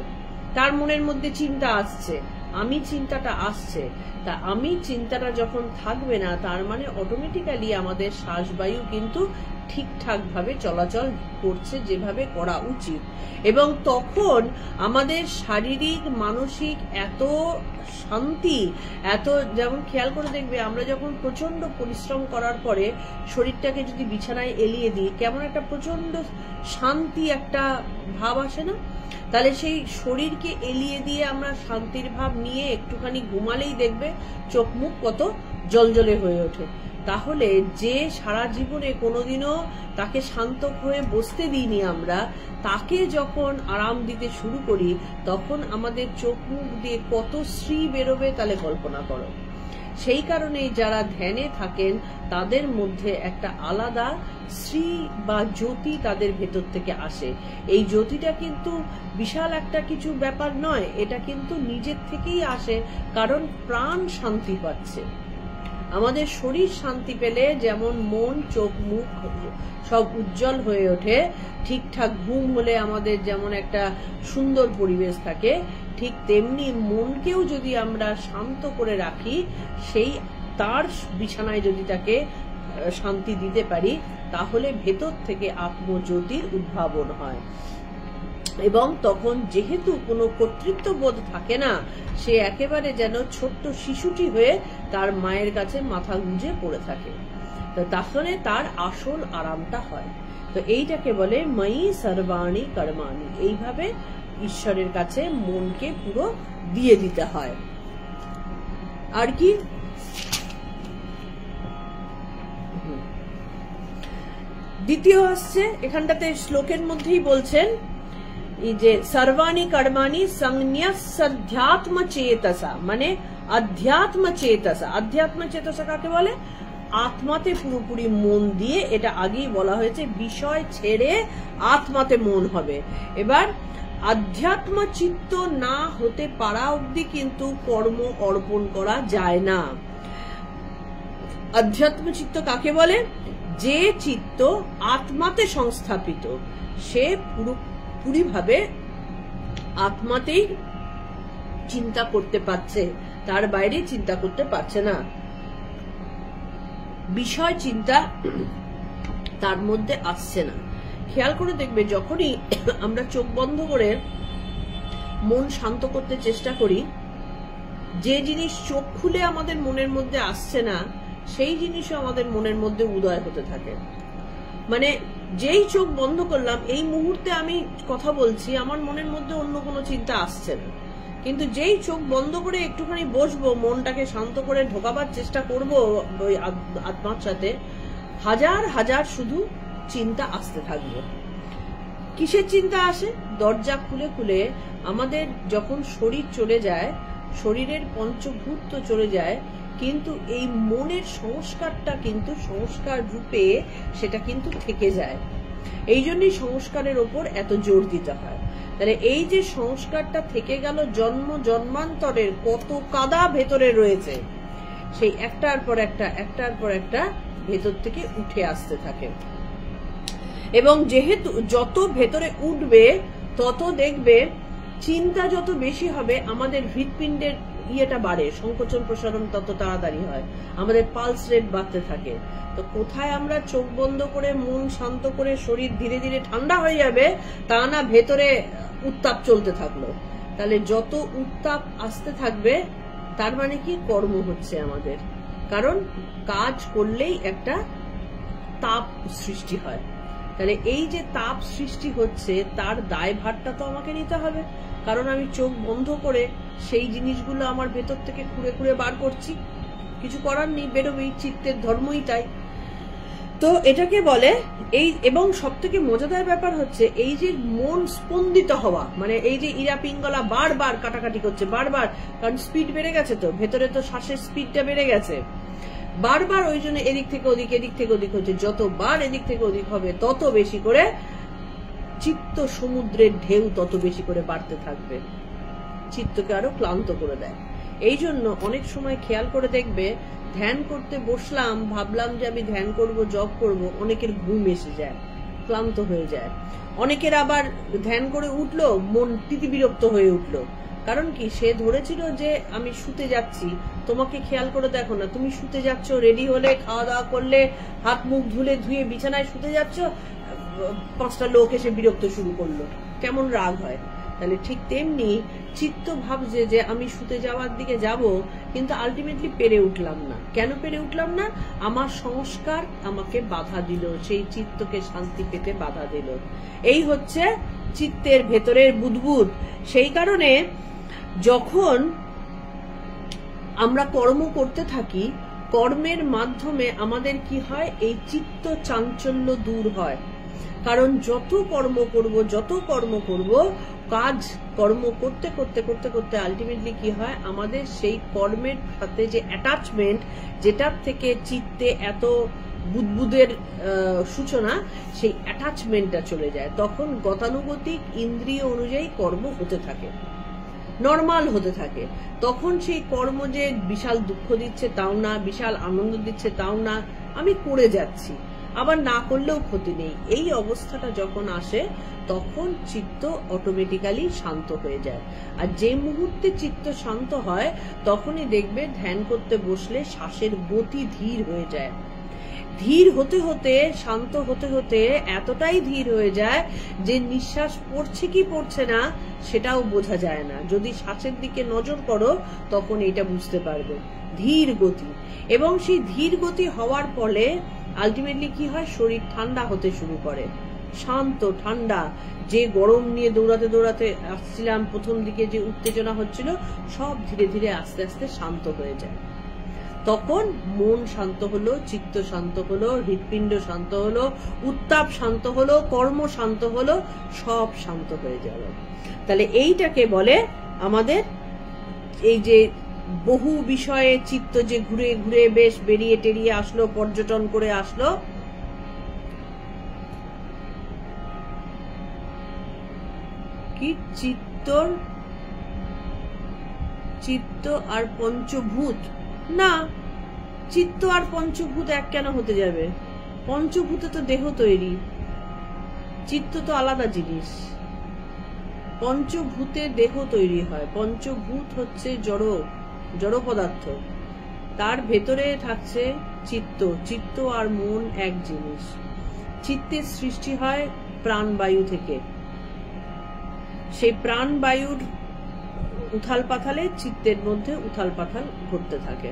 তার মনের মধ্যে চিন্তা আসছে, আমি চিন্তাটা আসছে। তা আমি চিন্তাটা যখন থাকবে না, তার মানে অটোমেটিক্যালি আমাদের শ্বাসবায়ু কিন্তু ঠিকঠাক ভাবে চলাচল করছে যেভাবে করা উচিত। এবং তখন আমাদের শারীরিক মানসিক এত শান্তি, এত, যেমন খেয়াল করে দেখবে আমরা যখন প্রচন্ড পরিশ্রম করার পরে শরীরটাকে যদি বিছানায় এলিয়ে দিই, কেমন একটা প্রচন্ড শান্তি একটা ভাব আসে না? তাহলে সেই শরীরকে এলিয়ে দিয়ে আমরা শান্তির ভাব নিয়ে একটুখানি ঘুমালেই দেখবে চোখ মুখ কত জলজলে হয়ে ওঠে। তাহলে যে সারা জীবনে কোনোদিনও তাকে শান্ত হয়ে বসতে দিইনি আমরা, তাকে যখন আরাম দিতে শুরু করি তখন আমাদের চোখ মুখ দিয়ে কত শ্রী বেরোবে তাহলে কল্পনা করো। সেই কারণে যারা ধ্যানে থাকেন তাদের মধ্যে একটা আলাদা শ্রী বা জ্যোতি তাদের ভেতর থেকে আসে। এই জ্যোতিটা কিন্তু বিশাল একটা কিছু ব্যাপার নয়, এটা কিন্তু নিজের থেকেই আসে, কারণ প্রাণ শান্তি পাচ্ছে। আমাদের শরীর শান্তি পেলে যেমন মন চোখ মুখ সব উজ্জ্বল হয়ে ওঠে, ঠিকঠাক ঘুম হলে আমাদের যেমন একটা সুন্দর পরিবেশ থাকে, ঠিক তেমনি মনকেও যদি আমরা শান্ত করে রাখি, সেই তার বিছানায় যদি তাকে শান্তি দিতে পারি, তাহলে ভেতর থেকে আত্মজ্যোতির উদ্ভাবন হয়। এবং তখন যেহেতু কোনো কর্তৃত্ব বোধ থাকে না, সে একেবারে যেন ছোট্ট শিশুটি হয়ে তার মায়ের কাছে মাথা গুঁজে পড়ে থাকে। তো তাহলে তার আসল আরামটা হয়। তো এইটাকে বলে ময়ি সর্বাণি কর্মাণি। এইভাবে ঈশ্বরের কাছে মনকে পুরো দিয়ে দিতে হয়। আর কি দ্বিতীয় আসছে এখানটাতে শ্লোকের মধ্যেই বলছেন যে সর্বাণি কর্মাণি সংন্যাসাধ্যাত্ম চেতসা, মানে আধ্যাত্ম চেতসা। আধ্যাত্ম চেতসা কাকে বলে? আত্মাতে পুরোপুরি মন দিয়ে, এটা আগেই বলা হয়েছে, বিষয় ছেড়ে আত্মাতে মন হবে। এবার আধ্যাত্ম চিত্ত না হতে পারা অবধি কিন্তু কর্ম অর্পণ করা যায় না। আধ্যাত্ম চিত্ত কাকে বলে? যে চিত্ত আত্মাতে সংস্থাপিত, সে পুরোপুরিভাবে আত্মাতেই চিন্তা করতে পারছে, তার বাইরে চিন্তা করতে পারছে না। বিষয় চিন্তা তার মধ্যে আসছে না। খেয়াল করে দেখবে যখনই আমরা চোখ বন্ধ করে মন শান্ত করতে চেষ্টা করি, যে জিনিস চোখ খুলে আমাদের মনের মধ্যে আসছে না, সেই জিনিসও আমাদের মনের মধ্যে উদয় হতে থাকে। মানে যেই চোখ বন্ধ করলাম, এই মুহূর্তে আমি কথা বলছি, আমার মনের মধ্যে অন্য কোনো চিন্তা আসছে না, কিন্তু যেই চোখ বন্ধ করে একটুখানি বসবো, মনটাকে শান্ত করে ঢোকাবার চেষ্টা করবো ওই আত্মার সাথে, হাজার হাজার শুধু চিন্তা আসতে থাকবে। কিসের চিন্তা আসে? দরজা খুলে খুলে আমাদের যখন শরীর চলে যায়, শরীরের পঞ্চভূত তো চলে যায়, কিন্তু এই মনের সংস্কারটা কিন্তু সংস্কার রূপে সেটা কিন্তু থেকে যায়। এই জন্যই সংস্কারের ওপর এত জোর দিতে হয়। তাহলে এই যে সংস্কারটা থেকে গেল, জন্ম জন্মান্তরের কত কাদা ভেতরে রয়েছে, সেই একটার পর একটা ভেতর থেকে উঠে আসতে থাকে। এবং যেহেতু যত ভেতরে উঠবে তত দেখবে চিন্তা যত বেশি হবে, আমাদের হৃৎপিণ্ডের ইয়েটা বাড়ে, সংকোচন প্রসারণ তত তাড়াতাড়ি হয়, আমাদের পালস রেট বাড়তে থাকে। তো কোথায় আমরা চোখ বন্ধ করে মন শান্ত করে শরীর ধীরে ধীরে ঠান্ডা হয়ে যাবে, তা না ভেতরে উত্তাপ চলতে থাকলো। তাহলে যত উত্তাপ আসতে থাকবে, তার মানে কি কর্ম হচ্ছে আমাদের, কারণ কাজ করলেই একটা তাপ সৃষ্টি হয়। তাহলে এই যে তাপ সৃষ্টি হচ্ছে, তার দায়ভারটা তো আমাকে নিতে হবে, কারণ আমি চোখ বন্ধ করে সেই জিনিসগুলো আমার ভেতর থেকে খুঁড়ে খুঁড়ে বার করছি, কিছু করার নেই, বেরোবেই, চিত্তের ধর্মই তাই। তো এটাকে বলে এই। এবং সব থেকে মজাদার ব্যাপার হচ্ছে এই যে মন স্পন্দিত হওয়া, মানে এই যে ইরা পিঙ্গলা বারবার কাটাকাটি করছে, বারবার, কারণ স্পিড বেড়ে গেছে, তো ভেতরে তো শ্বাসের স্পিডটা বেড়ে গেছে, বারবার ওই জন্য এদিক থেকে ওদিক এদিক থেকে ওদিক হচ্ছে। যতবার এদিক থেকে ওদিক হবে তত বেশি করে চিত্ত সমুদ্রের ঢেউ তত বেশি করে বাড়তে থাকবে, চিত্তকে আরো ক্লান্ত করে দেয়। এই জন্য অনেক সময় খেয়াল করে দেখবে, ধ্যান করতে বসলাম, ভাবলাম যে আমি ধ্যান করব, জপ করব, অনেকের ঘুম এসে যায়, ক্লান্ত হয়ে যায়। অনেকের আবার ধ্যান করে উঠলো, মন তিতিবিরক্ত হয়ে উঠলো, কারণ কি, সে ধরেছিল যে আমি শুতে যাচ্ছি, তোমাকে খেয়াল করে দেখো না, তুমি শুতে যাচ্ছ, রেডি হলে, খাওয়া দাওয়া করলে, হাত মুখ ধুয়ে বিছানায় শুতে যাচ্ছ, 5টা লোক এসে বিরক্ত শুরু করলো, কেমন রাগ হয়। তাহলে ঠিক তেমনি চিত্ত ভাবছে যে আমি শুতে যাওয়ার দিকে যাব, কিন্তু আলটিমেটলি পেরে উঠলাম না। কেন পেরে উঠলাম না? আমার সংস্কার আমাকে বাধা দিল, সেই চিত্তকে শান্তি পেতে বাধা দিল। এই হচ্ছে চিত্তের ভেতরের বুদবুদ। সেই কারণে যখন আমরা কর্ম করতে থাকি, কর্মের মাধ্যমে আমাদের কি হয়, এই চিত্ত চাঞ্চল্য দূর হয়। কারণ যত কর্ম করব কাজ কর্ম করতে করতে করতে করতে আলটিমেটলি কি হয়, আমাদের সেই কর্মের সাথে যে অ্যাটাচমেন্ট, যেটার থেকে চিত্তে এত বুদবুদের সূচনা, সেই অ্যাটাচমেন্টটা চলে যায়। তখন গতানুগতিক ইন্দ্রিয় অনুযায়ী কর্ম হতে থাকে, নর্মাল হতে থাকে। তখন সেই কর্ম যে বিশাল দুঃখ দিচ্ছে তাও না, বিশাল আনন্দ দিচ্ছে তাও না, আমি করে যাচ্ছি, আবার না করলেও ক্ষতি নেই। এই অবস্থাটা যখন আসে তখন চিত্ত অটোমেটিক্যালি শান্ত হয়ে যায়। আর যে মুহূর্তে চিত্ত শান্ত হয় তখনই দেখবে ধ্যান করতে বসলে শ্বাসের গতি ধীর হয়ে যায়। ধীর হতে হতে, শান্ত হতে হতে এতটাই ধীর হয়ে যায় যে নিঃশ্বাস পড়ছে কি পড়ছে না সেটাও বোঝা যায় না। যদি শ্বাসের দিকে নজর করো তখন এটা বুঝতে পারবে, ধীর গতি। এবং সেই ধীর গতি হওয়ার ফলে আলটিমেটলি কি হয়, শরীর ঠান্ডা হতে শুরু করে, শান্ত ঠান্ডা। যে গরম নিয়ে দৌড়াতে দৌড়াতে আসছিলাম, প্রথম দিকে যে উত্তেজনা হচ্ছিল, সব ধীরে ধীরে আস্তে আস্তে শান্ত হয়ে যায়। তখন মন শান্ত হলো, চিত্ত শান্ত হলো, হৃৎপিণ্ড শান্ত হলো, উত্তাপ শান্ত হলো, কর্ম শান্ত হলো, সব শান্ত হয়ে গেল। তাহলে এইটাকে বলে আমাদের এই যে বহু বিষয়ে চিত্ত যে ঘুরে ঘুরে বেশ বেরিয়ে টেরিয়ে আসলো, পর্যটন করে আসলো, কি চিত্ত আর পঞ্চভূত না, চিত্ত আর পঞ্চভূত এক কেন হতে যাবে? পঞ্চভূতে তো দেহ তৈরি, চিত্ত তো আলাদা জিনিস। পঞ্চভূতে দেহ তৈরি হয়, পঞ্চভূত হচ্ছে জড় পদার্থ, তার ভেতরে থাকছে চিত্ত। চিত্ত আর মন এক জিনিস। চিত্তের সৃষ্টি হয় প্রাণবায়ু থেকে, সেই প্রাণবায়ুর উথাল পাথালে চিত্তের মধ্যে উথাল পাথাল ঘটতে থাকে।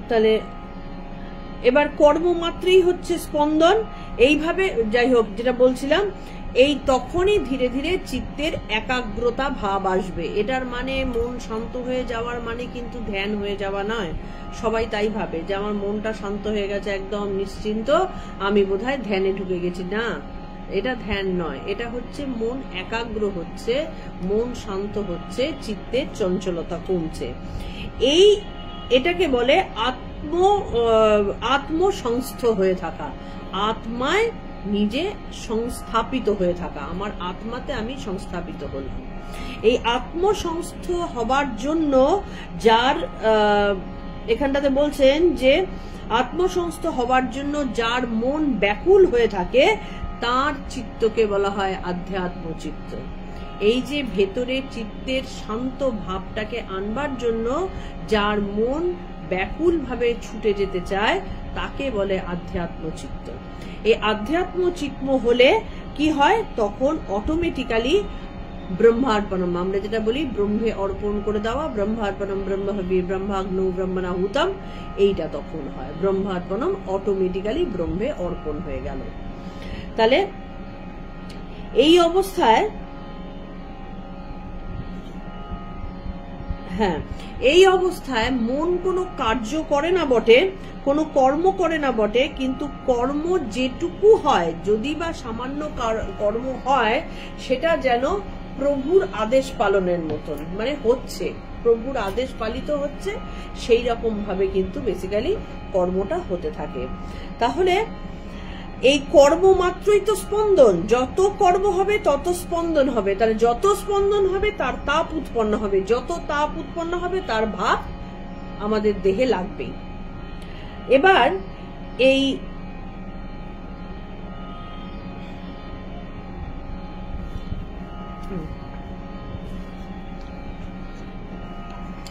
তাহলে এবার কর্মমাত্রেই হচ্ছে স্পন্দন। এইভাবে যাই হোক, যেটা বলছিলাম, এই তখনই ধীরে ধীরে চিত্তের একাগ্রতা ভাব আসবে। এটার মানে মন শান্ত হয়ে যাওয়ার মানে কিন্তু ধ্যান হয়ে যাওয়া নয়। সবাই তাই ভাবে যে আমার মনটা শান্ত হয়ে গেছে, একদম নিশ্চিন্ত, আমি বোধহয় ধ্যানে ঢুকে গেছি। না, এটা ধ্যান নয়, এটা হচ্ছে মন একাগ্র হচ্ছে, মন শান্ত হচ্ছে, চিত্তের চঞ্চলতা কমছে। এটাকে বলে আত্মসংস্থ হয়ে থাকা, আত্মায় নিজে সংস্থাপিত হয়ে থাকা। আমার আত্মাতে আমি সংস্থাপিত হলাম। এই আত্মসংস্থ হবার জন্য যার এখানটাতে বলছেন যে আত্মসংস্থ হবার জন্য যার মন ব্যাকুল হয়ে থাকে তার চিত্তকে বলা হয় আধ্যাত্ম চিত্ত। এই যে ভেতরে চিত্তের শান্ত ভাবটাকে আনবার জন্য যার মন ব্যাকুল ভাবে ছুটে যেতে চায় তাকে বলে আধ্যাত্ম চিত্ত। এই আধ্যাত্ম চিত্ত হলে কি হয়, তখন অটোমেটিক্যালি ব্রহ্মার্পণম, আমরা যেটা বলি ব্রহ্মে অর্পণ করে দেওয়া, ব্রহ্মার্পণম ব্রহ্মহবি ব্রহ্মাগ্নৌ ব্রহ্মণাহুতম, এইটা তখন হয়। ব্রহ্মার্পণম অটোমেটিক্যালি ব্রহ্মে অর্পণ হয়ে গেল। তাহলে এই অবস্থায়, এই অবস্থায় মন কোনো কার্য করে না বটে, কোনো কর্ম করে না বটে, কিন্তু কর্ম যেটুকু হয়, যদি বা সামান্য কর্ম হয়, সেটা যেন প্রভুর আদেশ পালনের মতন, মানে হচ্ছে প্রভুর আদেশ পালিত হচ্ছে, সেই রকম ভাবে কিন্তু বেসিক্যালি কর্মটা হতে থাকে। তাহলে এই কর্ম মাত্রই তো স্পন্দন, যত কর্ম হবে তত স্পন্দন হবে। তাহলে যত স্পন্দন হবে তার তাপ উৎপন্ন হবে, যত তাপ উৎপন্ন হবে তার ভাব আমাদের দেহে লাগবেই। এবার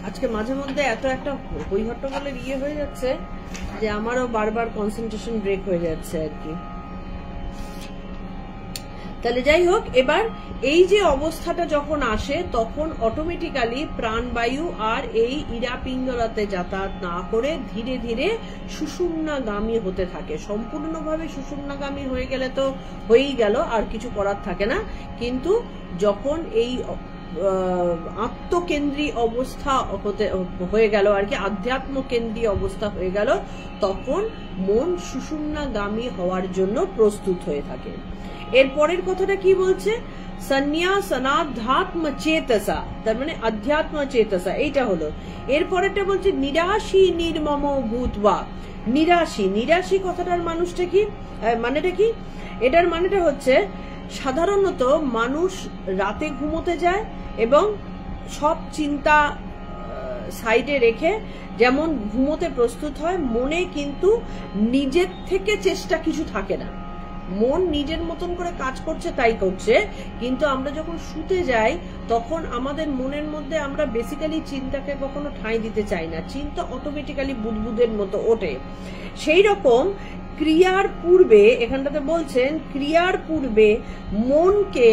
আজকে মাঝে মধ্যে এত একটা হইহট্টগোলের হয়ে যাচ্ছে যে আমারও বারবার কনসেন্ট্রেশন ব্রেক হয়ে যাচ্ছে আর কি। তাহলে যাই হোক, এবার এই যে অবস্থাটা যখন আসে তখন অটোমেটিক্যালি প্রাণবায়ু আর এই ইরা পিঙ্গলাতে যাতায়াত না করে ধীরে ধীরে সুষুম্নাগামী হতে থাকে। সম্পূর্ণভাবে সুষুম্নাগামী হয়ে গেলে তো হয়েই গেল, আর কিছু করার থাকে না। কিন্তু যখন এই আত্মকেন্দ্রী অবস্থা হয়ে গেল আর কি, আধ্যাত্ম কেন্দ্রীয় অবস্থা হয়ে গেল, তখন মন সুষুম্নাগামী হওয়ার জন্য প্রস্তুত হয়ে থাকে। এর পরের কথাটা কি বলছে? সন্ন্যাসনাধ্যাত্ম চেতসা, তার মানে আধ্যাত্ম চেতসা, এইটা হলো। এর পরেরটা বলছে নিরাশী নির্মম ভূতবা। নিরাশী, নিরাশী কথাটার মানুষটা কি, মানেটা কি? এটার মানেটা হচ্ছে সাধারণত মানুষ রাতে ঘুমোতে যায় এবং সব চিন্তা সাইডে রেখে যেমন ঘুমোতে প্রস্তুত হয়, মনে কিন্তু নিজের থেকে চেষ্টা কিছু থাকে না। মন নিজের মতন করে কাজ করছে, তাই করছে। কিন্তু আমরা যখন শুতে যাই তখন আমাদের মনের মধ্যে আমরা বেসিক্যালি চিন্তাকে কখনো ঠাঁই দিতে চাই না, চিন্তা অটোমেটিক্যালি বুদবুদের মতো ওঠে। সেই রকম ক্রিয়ার পূর্বে, এখানটাতে বলছেন ক্রিয়ার পূর্বে মনকে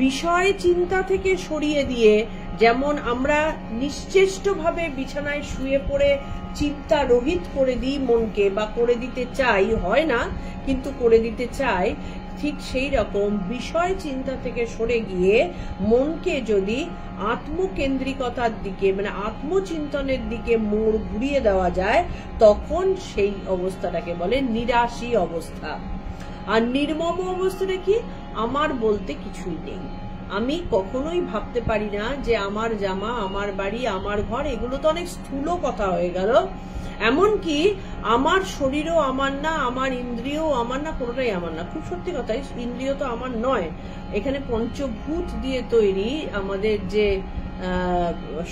বিষয় চিন্তা থেকে সরিয়ে দিয়ে, যেমন আমরা নিশ্চেষ্টভাবে বিছানায় শুয়ে পড়ে চিন্তা রহিত করে দিই মনকে, বা করে দিতে চাই, হয় না কিন্তু করে দিতে চাই, ঠিক সেই রকম বিষয় চিন্তা থেকে সরে গিয়ে মনকে যদি আত্মকেন্দ্রিকতার দিকে, মানে আত্মচিন্তনের দিকে মোড় ঘুরিয়ে দেওয়া যায়, তখন সেই অবস্থাটাকে বলে নিরাশী অবস্থা। আর নির্মম অবস্থাটা কি? আমার বলতে কিছুই নেই। আমি কখনোই ভাবতে পারি না যে আমার জামা, আমার বাড়ি, আমার ঘর, এগুলো তো অনেক স্থূল কথা হয়ে গেল। এমনকি আমার শরীরও আমার না, আমার ইন্দ্রিয়ও আমার না, কোনোটাই আমার না। খুব সত্যি কথাই, ইন্দ্রিয় তো আমার নয়। এখানে পঞ্চভূত দিয়ে তৈরি আমাদের যে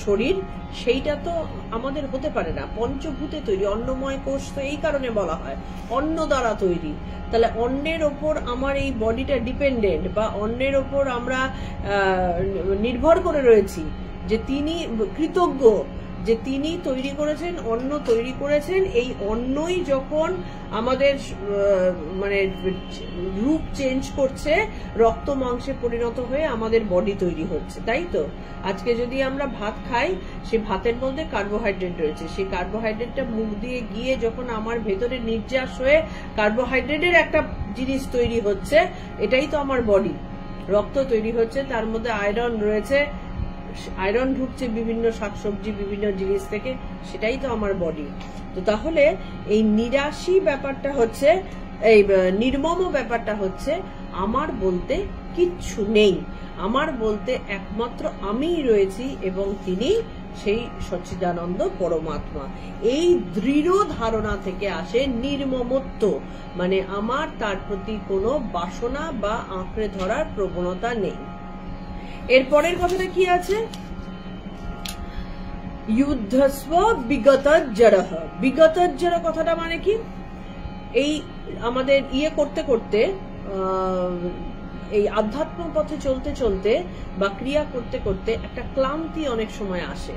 শরীর, সেইটা তো আমাদের হতে পারে না। পঞ্চভূতে তৈরি, অন্নময় কোষ তো এই কারণে বলা হয় অন্ন দ্বারা তৈরি। তাহলে অন্যের ওপর আমার এই বডিটা ডিপেন্ডেন্ট, বা অন্যের ওপর আমরা নির্ভর করে রয়েছি, যে তিনি কৃতজ্ঞ যে তিনি তৈরি করেছেন, অন্ন তৈরি করেছেন। এই অন্নই যখন আমাদের মানে রূপ চেঞ্জ করছে, রক্ত মাংসে পরিণত হয়ে আমাদের বডি তৈরি হচ্ছে, তাই তো? আজকে যদি আমরা ভাত খাই, সে ভাতের মধ্যে কার্বোহাইড্রেট রয়েছে, সেই কার্বোহাইড্রেটটা মুখ দিয়ে গিয়ে যখন আমার ভেতরে নির্যাস হয়ে কার্বোহাইড্রেটের একটা জিনিস তৈরি হচ্ছে, এটাই তো আমার বডি। রক্ত তৈরি হচ্ছে, তার মধ্যে আয়রন রয়েছে, আয়রন ঢুকছে বিভিন্ন শাকসবজি, বিভিন্ন জিনিস থেকে, সেটাই তো আমার বডি। তো তাহলে এই নিরাশী ব্যাপারটা হচ্ছে, এই নির্মম ব্যাপারটা হচ্ছে আমার বলতে কিচ্ছু নেই, আমার বলতে একমাত্র আমিই রয়েছি এবং তিনি সেই সচ্চিদানন্দ পরমাত্মা। এই দৃঢ় ধারণা থেকে আসে নির্মমত্ব, মানে আমার তার প্রতি কোনো বাসনা বা আঁকড়ে ধরার প্রবণতা নেই। এর পরের কথাটা কি আছে? যুদ্ধস্ব বিগতজ্জরঃ। বিগতজ্জর কথাটা মানে কি? এই আমাদের করতে করতে, এই আধ্যাত্ম পথে চলতে চলতে বা ক্রিয়া করতে করতে একটা ক্লান্তি অনেক সময় আসে,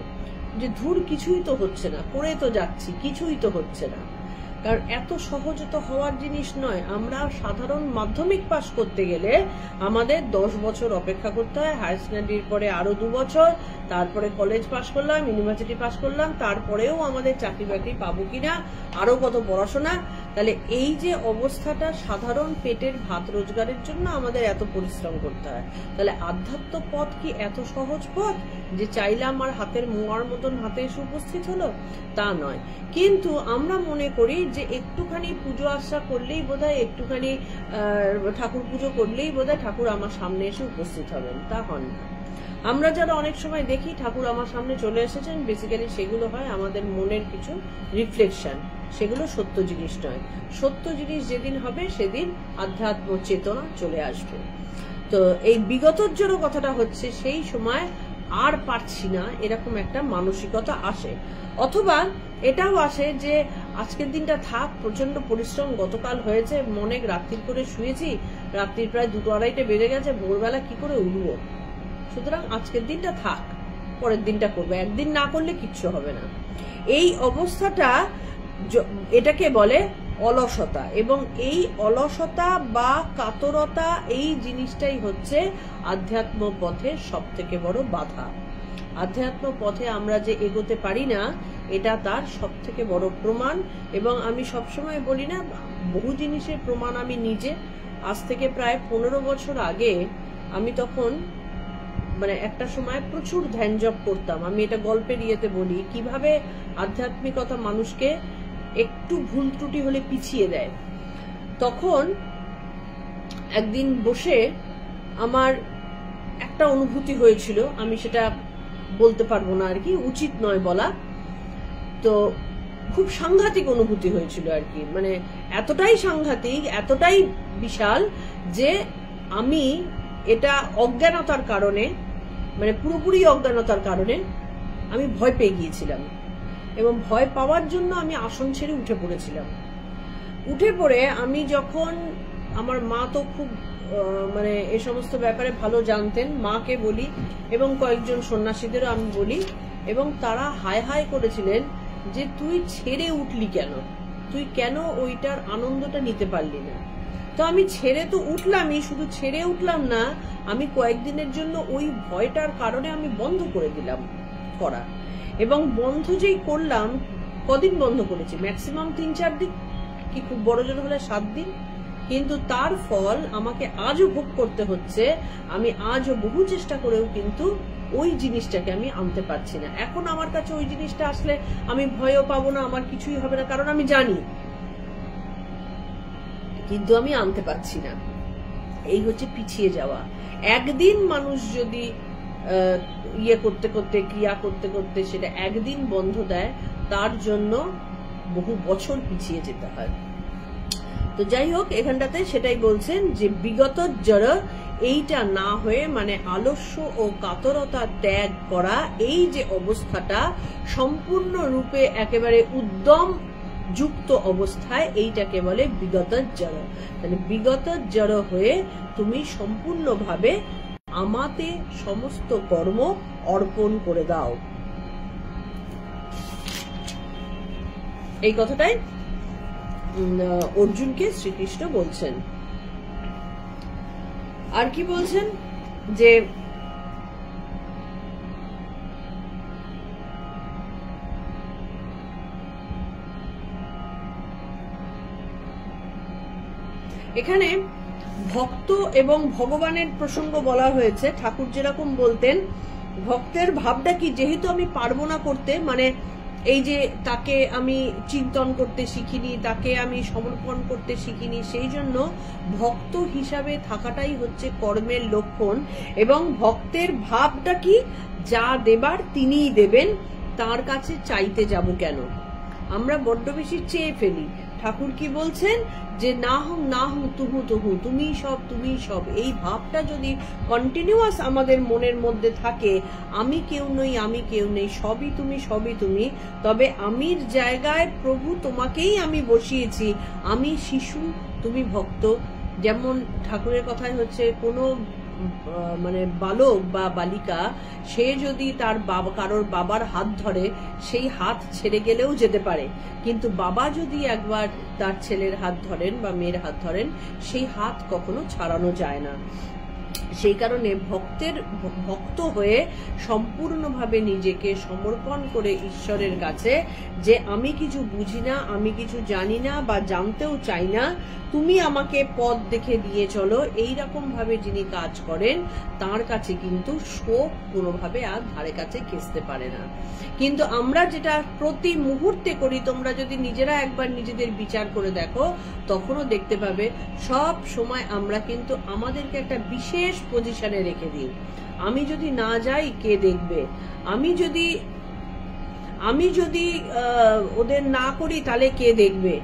যে ধুর কিছুই তো হচ্ছে না, করে তো যাচ্ছি, কিছুই তো হচ্ছে না। কারণ এত সহজ তো হওয়ার জিনিস নয়। আমরা সাধারণ মাধ্যমিক পাস করতে গেলে আমাদের 10 বছর অপেক্ষা করতে হয়, হায়ার সেকেন্ডারির পরে আরো 2 বছর, তারপরে কলেজ পাস করলাম, ইউনিভার্সিটি পাস করলাম, তারপরেও আমাদের চাকরি বাকরি পাবো কিনা, আরো কত পড়াশোনা। তাহলে এই যে অবস্থাটা, সাধারণ পেটের ভাত রোজগারের জন্য আমাদের এত পরিশ্রম করতে হয়। তাহলে আধ্যাত্ম পথ কি এত সহজ পথ যে চাইলাম আর হাতের মোয়ার মতন হাতে এসে উপস্থিত হলো? তা নয়। কিন্তু আমরা মনে করি যে একটুখানি পুজো আশা করলেই বোধহয়, একটুখানি ঠাকুর পুজো করলেই বোধহয় ঠাকুর আমার সামনে এসে উপস্থিত হবেন। তা হন না। আমরা যারা অনেক সময় দেখি ঠাকুর আমার সামনে চলে এসেছেন, বেসিক্যালি সেগুলো হয় আমাদের মনের কিছু রিফ্লেকশন, সেগুলো সত্য জিনিস নয়। সত্য জিনিস যেদিন হবে সেদিন আধ্যাত্ম চেতনা চলে আসবে। তো এই বিগতজ্জর কথাটা হচ্ছে সেই সময় আর পারছি না এরকম একটা মানসিকতা আসে, অথবা এটাও আসে যে আজকের দিনটা থাক, প্রচন্ড পরিশ্রম গতকাল হয়েছে, অনেক রাত্রির করে শুয়েছি, রাত্রির প্রায় 2-2-2:30 বেজে গেছে, ভোরবেলা কি করে উঠবো, সুতরাং আজকের দিনটা থাক। পরের দিনটা করবো, একদিন না করলে কিচ্ছু হবে না। এই অবস্থাটা, এটাকে বলে অলসতা। এবং এই অলসতা বা কাতরতা, এই জিনিসটাই হচ্ছে আধ্যাত্ম পথের সব থেকে বড় বাধা। আধ্যাত্ম পথে আমরা যে এগোতে পারি না, এটা তার সব থেকে বড় প্রমাণ। এবং আমি সবসময় বলি না, বহু জিনিসের প্রমাণ আমি নিজে। আজ থেকে প্রায় 15 বছর আগে আমি তখন মানে একটা সময় প্রচুর ধ্যান জপ করতাম। আমি এটা গল্পের ইয়েতে বলি কিভাবে আধ্যাত্মিকতা মানুষকে একটু ভুল ত্রুটি হলে পিছিয়ে দেয়। তখন একদিন বসে আমার একটা অনুভূতি হয়েছিল, আমি সেটা বলতে পারবো না আর কি, উচিত নয় বলা। তো খুব সাংঘাতিক অনুভূতি হয়েছিল আর কি, মানে এতটাই সাংঘাতিক, এতটাই বিশাল যে আমি এটা অজ্ঞানতার কারণে, মানে পুরোপুরি অজ্ঞানতার কারণে আমি ভয় পেয়ে গিয়েছিলাম। এবং ভয় পাওয়ার জন্য আমি আসন ছেড়ে উঠে পড়েছিলাম। উঠে পড়ে আমি যখন, আমার মা তো খুব মানে এ সমস্ত ব্যাপারে ভালো জানতেন, মাকে বলি এবং কয়েকজন সন্ন্যাসীদেরও আমি বলি, এবং তারা হায় হায় করেছিলেন যে তুই ছেড়ে উঠলি কেন, তুই কেন ওইটার আনন্দটা নিতে পারলি না। তো আমি ছেড়ে তো উঠলামই, শুধু ছেড়ে উঠলাম না, আমি কয়েকদিনের জন্য ওই ভয়টার কারণে আমি বন্ধ করে দিলাম করা। এবং বন্ধ যেই করলাম, কদিন বন্ধ করেছি, ম্যাক্সিমাম 3-4 দিন, কি খুব বড় জোর হলে 7 দিন। কিন্তু তার ফল আমাকে আজও ভোগ করতে হচ্ছে। আমি আজও বহু চেষ্টা করেও কিন্তু ওই জিনিসটাকে আমি আনতে পারছি না। এখন আমার কাছে ওই জিনিসটা আসলে আমি ভয়ও পাবো না, আমার কিছুই হবে না, কারণ আমি জানি, কিন্তু আমি আনতে পারছি না। এই হচ্ছে পিছিয়ে যাওয়া। একদিন মানুষ যদি ইয়ে করতে করতে, ক্রিয়া করতে করতে সেটা একদিন বন্ধ দেয়, তার জন্য বহু বছর পিছিয়ে যেতে হয়। তো যাই হোক, এখানটাতে সেটাই বলছেন যে বিগত জড়, এইটা না হয়ে মানে আলস্য ও কাতরতা ত্যাগ করা, এই যে অবস্থাটা সম্পূর্ণ রূপে একেবারে উদ্যম যুক্ত অবস্থায়, এইটাকে বলে বিগত জড়। তাহলে বিগত জড় হয়ে তুমি সম্পূর্ণভাবে আমাতে সমস্ত কর্ম অর্পণ করে দাও। এই কথাটাই অর্জুনকে শ্রীকৃষ্ণ বলছেন। আর কি বলছেন যে এখানে ভক্ত এবং ভগবানের প্রসঙ্গ বলা হয়েছে। ঠাকুর যেরকম বলতেন, ভক্তের ভাবটা কি, যেহেতু আমি পারবো না করতে, মানে এই যে তাকে আমি চিন্তন করতে শিখিনি, তাকে আমি সমর্পণ করতে শিখিনি, সেই জন্য ভক্ত হিসাবে থাকাটাই হচ্ছে কর্মের লক্ষণ। এবং ভক্তের ভাবটা কি, যা দেবার তিনিই দেবেন, তার কাছে চাইতে যাব কেন। আমরা বড্ড বেশি চেয়ে ফেলি। ঠাকুর কি বলছেন যে না হুম না হুম তুহু তুহু, তুমি সব তুমি সব, এই ভাবটা যদি কন্টিনিউয়াস আমাদের মনের মধ্যে থাকে, আমি কেউ নই, আমি কেউ নেই, সবই তুমি সবই তুমি, তবে আমির জায়গায় প্রভু তোমাকেই আমি বসিয়েছি, আমি শিশু তুমি ভক্ত। যেমন ঠাকুরের কথাই হচ্ছে, কোনো মানে বালক বা বালিকা, সে যদি তার কারোর বাবার হাত ধরে, সেই হাত ছেড়ে গেলেও যেতে পারে, কিন্তু বাবা যদি একবার তার ছেলের হাত ধরেন বা মেয়ের হাত ধরেন, সেই হাত কখনো ছাড়ানো যায় না। সেই কারণে ভক্ত হয়ে সম্পূর্ণভাবে নিজেকে সমর্পণ করে ঈশ্বরের কাছে, যে আমি কিছু বুঝি না, আমি কিছু জানি না বা জানতেও চাই না, তুমি আমাকে পথ দেখে দিয়ে চলো, এইরকম ভাবে যিনি কাজ করেন, তার কাছে কিন্তু শোক কোনোভাবে আর ধারে কাছে ঘেঁষতে পারে না। কিন্তু আমরা যেটা প্রতি মুহূর্তে করি, তোমরা যদি নিজেরা একবার নিজেদের বিচার করে দেখো, তখনও দেখতে পাবে সব সময় আমরা কিন্তু আমাদেরকে একটা বিশেষ পজিশনে রেখে দিই। আমি যদি না যাই, কে দেখবে? আমি যদি ওদের না করি, তাহলে কে দেখবে?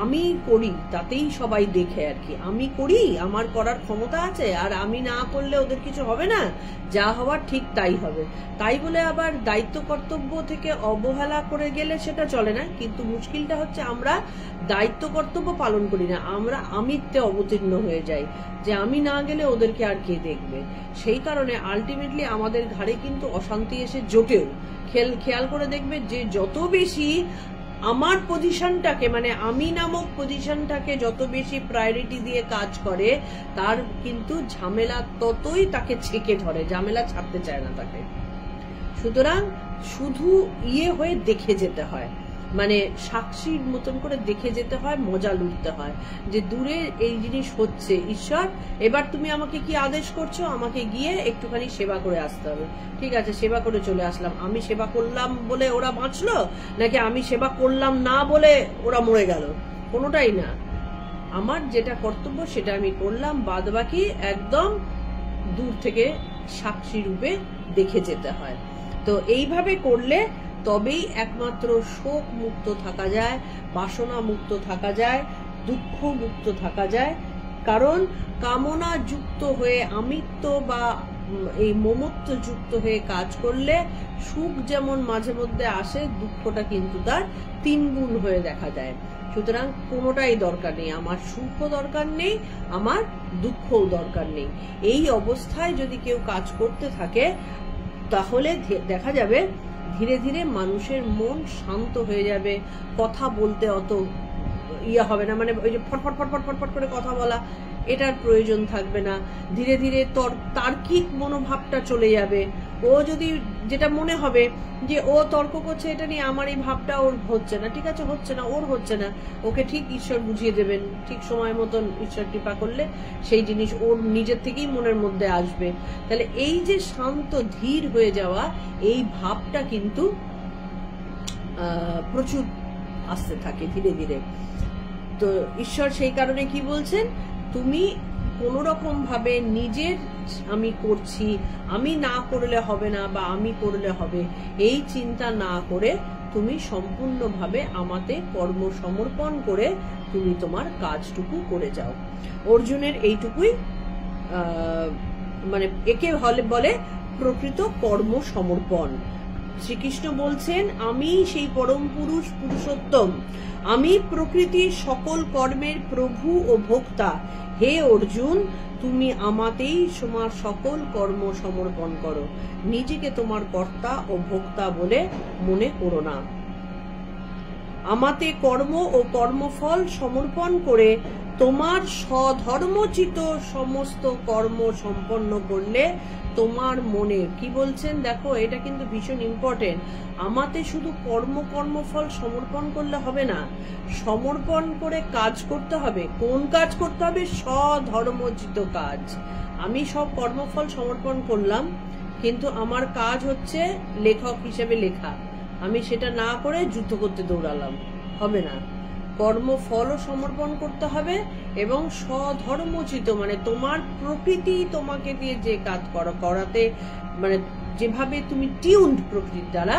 আমি করি তাতেই সবাই দেখে আর কি, আমি করি, আমার করার ক্ষমতা আছে, আর আমি না করলে ওদের কিছু হবে না, যা হওয়ার ঠিক তাই হবে। তাই বলে আবার দায়িত্ব কর্তব্য থেকে অবহেলা করে গেলে সেটা চলে না। কিন্তু মুশকিলটা হচ্ছে আমরা দায়িত্ব কর্তব্য পালন করি না, আমরা আমিত্বে অবতীর্ণ হয়ে যাই, যে আমি না গেলে ওদেরকে আর কে দেখবে। সেই কারণে আলটিমেটলি আমাদের ঘাড়ে কিন্তু অশান্তি এসে জোটেও। খেয়াল করে দেখবে যে যত বেশি আমার পজিশনটাকে, মানে আমি নামক পজিশনটাকে যত বেশি প্রায়োরিটি দিয়ে কাজ করে, তার কিন্তু ঝামেলা ততই তাকে ছেকে ধরে, ঝামেলা ছাড়তে চায় না তাকে। সুতরাং শুধু হয়ে দেখে যেতে হয়, মানে সাক্ষীর মতন করে দেখে যেতে হয়, মজা লুটতে হয় যে দূরে এই জিনিস হচ্ছে, ঈশ্বর এবার তুমি আমাকে কি আদেশ করছো, আমাকে গিয়ে একটুখানি সেবা করে আসতে হবে। ঠিক আছে, সেবা করে চলে আসলাম। আমি সেবা করলাম বলে ওরা বাঁচলো, নাকি আমি সেবা করলাম না বলে ওরা মরে গেল? কোনোটাই না। আমার যেটা কর্তব্য সেটা আমি করলাম, বাদ বাকি একদম দূর থেকে সাক্ষী রূপে দেখে যেতে হয়। তো এইভাবে করলে তবেই একমাত্র শোক মুক্ত থাকা যায়, বাসনা মুক্ত থাকা যায়, দুঃখ মুক্ত থাকা যায়। কারণ কামনা যুক্ত হয়ে, আমিত্ব বা এই মমত্ব যুক্ত হয়ে কাজ করলে সুখ যেমন মাঝে মধ্যে আসে, দুঃখটা কিন্তু তার 3 গুণ হয়ে দেখা যায়। সুতরাং কোনোটাই দরকার নেই, আমার সুখও দরকার নেই, আমার দুঃখও দরকার নেই। এই অবস্থায় যদি কেউ কাজ করতে থাকে তাহলে দেখা যাবে ধীরে ধীরে মানুষের মন শান্ত হয়ে যাবে, কথা বলতে অত হবে না, মানে ওই যে ফটফট ফটফট ফটফট করে কথা বলা, এটার প্রয়োজন থাকবে না। ধীরে ধীরে তার্কিক মনোভাবটা চলে যাবে। ও যদি যেটা মনে হবে যে ও তর্ক করছে এটা নিয়ে, আমার এই ভাবটা ওর হচ্ছে না, ঠিক আছে হচ্ছে না, ওর হচ্ছে না, ওকে ঠিক ঈশ্বর বুঝিয়ে দেবেন, ঠিক সময় মতন ঈশ্বর কৃপা করলে সেই জিনিস ওর নিজের থেকেই মনের মধ্যে আসবে। তাহলে এই যে শান্ত ধীর হয়ে যাওয়া, এই ভাবটা কিন্তু প্রচুর আসতে থাকে ধীরে ধীরে। তো ঈশ্বর সেই কারণে কি বলছেন, তুমি কোন রকম ভাবে নিজের আমি করছি, আমি না করলে হবে না বা আমি করলে হবে, এই চিন্তা না করে তুমি সম্পূর্ণভাবে আমাতে কর্ম সমর্পণ করে তুমি তোমার কাজটুকু করে যাও। অর্জুনের এইটুকুই মানে একে বলে প্রকৃত কর্ম সমর্পণ। শ্রীকৃষ্ণ বলছেন, আমি সেই পরম পুরুষ পুরুষোত্তম, আমি প্রকৃতির সকল কর্মের প্রভু ও ভোক্তা। হে অর্জুন, তুমি আমাতেই তোমার সকল কর্ম সমর্পণ করো, নিজেকে তোমার কর্তা ও ভোক্তা বলে মনে করো না। আমাতে কর্ম ও কর্মফল সমর্পণ করে তোমার স্বধর্মচিত সমস্ত কর্ম সম্পন্ন করলে তোমার মনে কি বলছেন, দেখো এটা কিন্তু ভীষণ ইম্পর্টেন্ট। আমাতে শুধু কর্মফল সমর্পণ করলে হবে না, সমর্পণ করে কাজ করতে হবে। কোন কাজ করতে হবে? স্বধর্মচিত কাজ। আমি সব কর্মফল সমর্পণ করলাম, কিন্তু আমার কাজ হচ্ছে লেখক হিসেবে লেখা, আমি সেটা না করে যুদ্ধ করতে দৌড়ালাম, হবে না। কর্মফলও সমর্পণ করতে হবে এবং স্বধর্মচিত মানে তোমার প্রকৃতি তোমাকে দিয়ে যে কাজ করাতে, মানে যেভাবে তুমি টিউনড প্রকৃতির দ্বারা,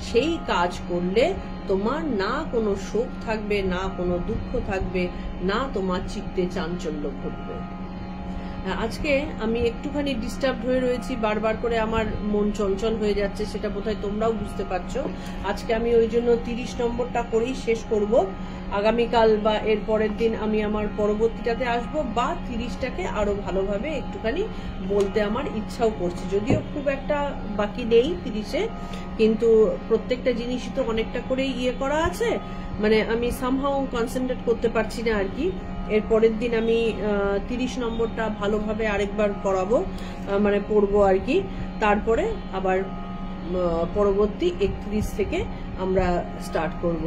সেই কাজ করলে তোমার না কোনো শোক থাকবে, না কোনো দুঃখ থাকবে, না তোমার চিত্তে চাঞ্চল্য ঘটবে। আজকে আমি একটুখানি ডিস্টার্ব হয়ে রয়েছি, বারবার করে আমার মন চঞ্চল হয়ে যাচ্ছে, সেটা বোধহয় তোমরাও বুঝতে পারছো। আজকে আমি ওই জন্য 30 নম্বরটা করেই শেষ করব। আগামীকাল বা এর পরের দিন আমি আমার পরবর্তীটাতে আসব, বা 30টাকে আরো ভালোভাবে একটুখানি বলতে আমার ইচ্ছাও করছে। যদিও খুব একটা বাকি নেই 30-এ, কিন্তু প্রত্যেকটা জিনিসই তো অনেকটা করে করা আছে, মানে আমি সামহাউ কনসেন্ট্রেট করতে পারছি না আর কি। এর পরের দিন আমি 30 নম্বরটা ভালোভাবে আরেকবার পড়াবো, মানে পড়বো আর কি। তারপরে আবার পরবর্তী 31 থেকে আমরা স্টার্ট করব।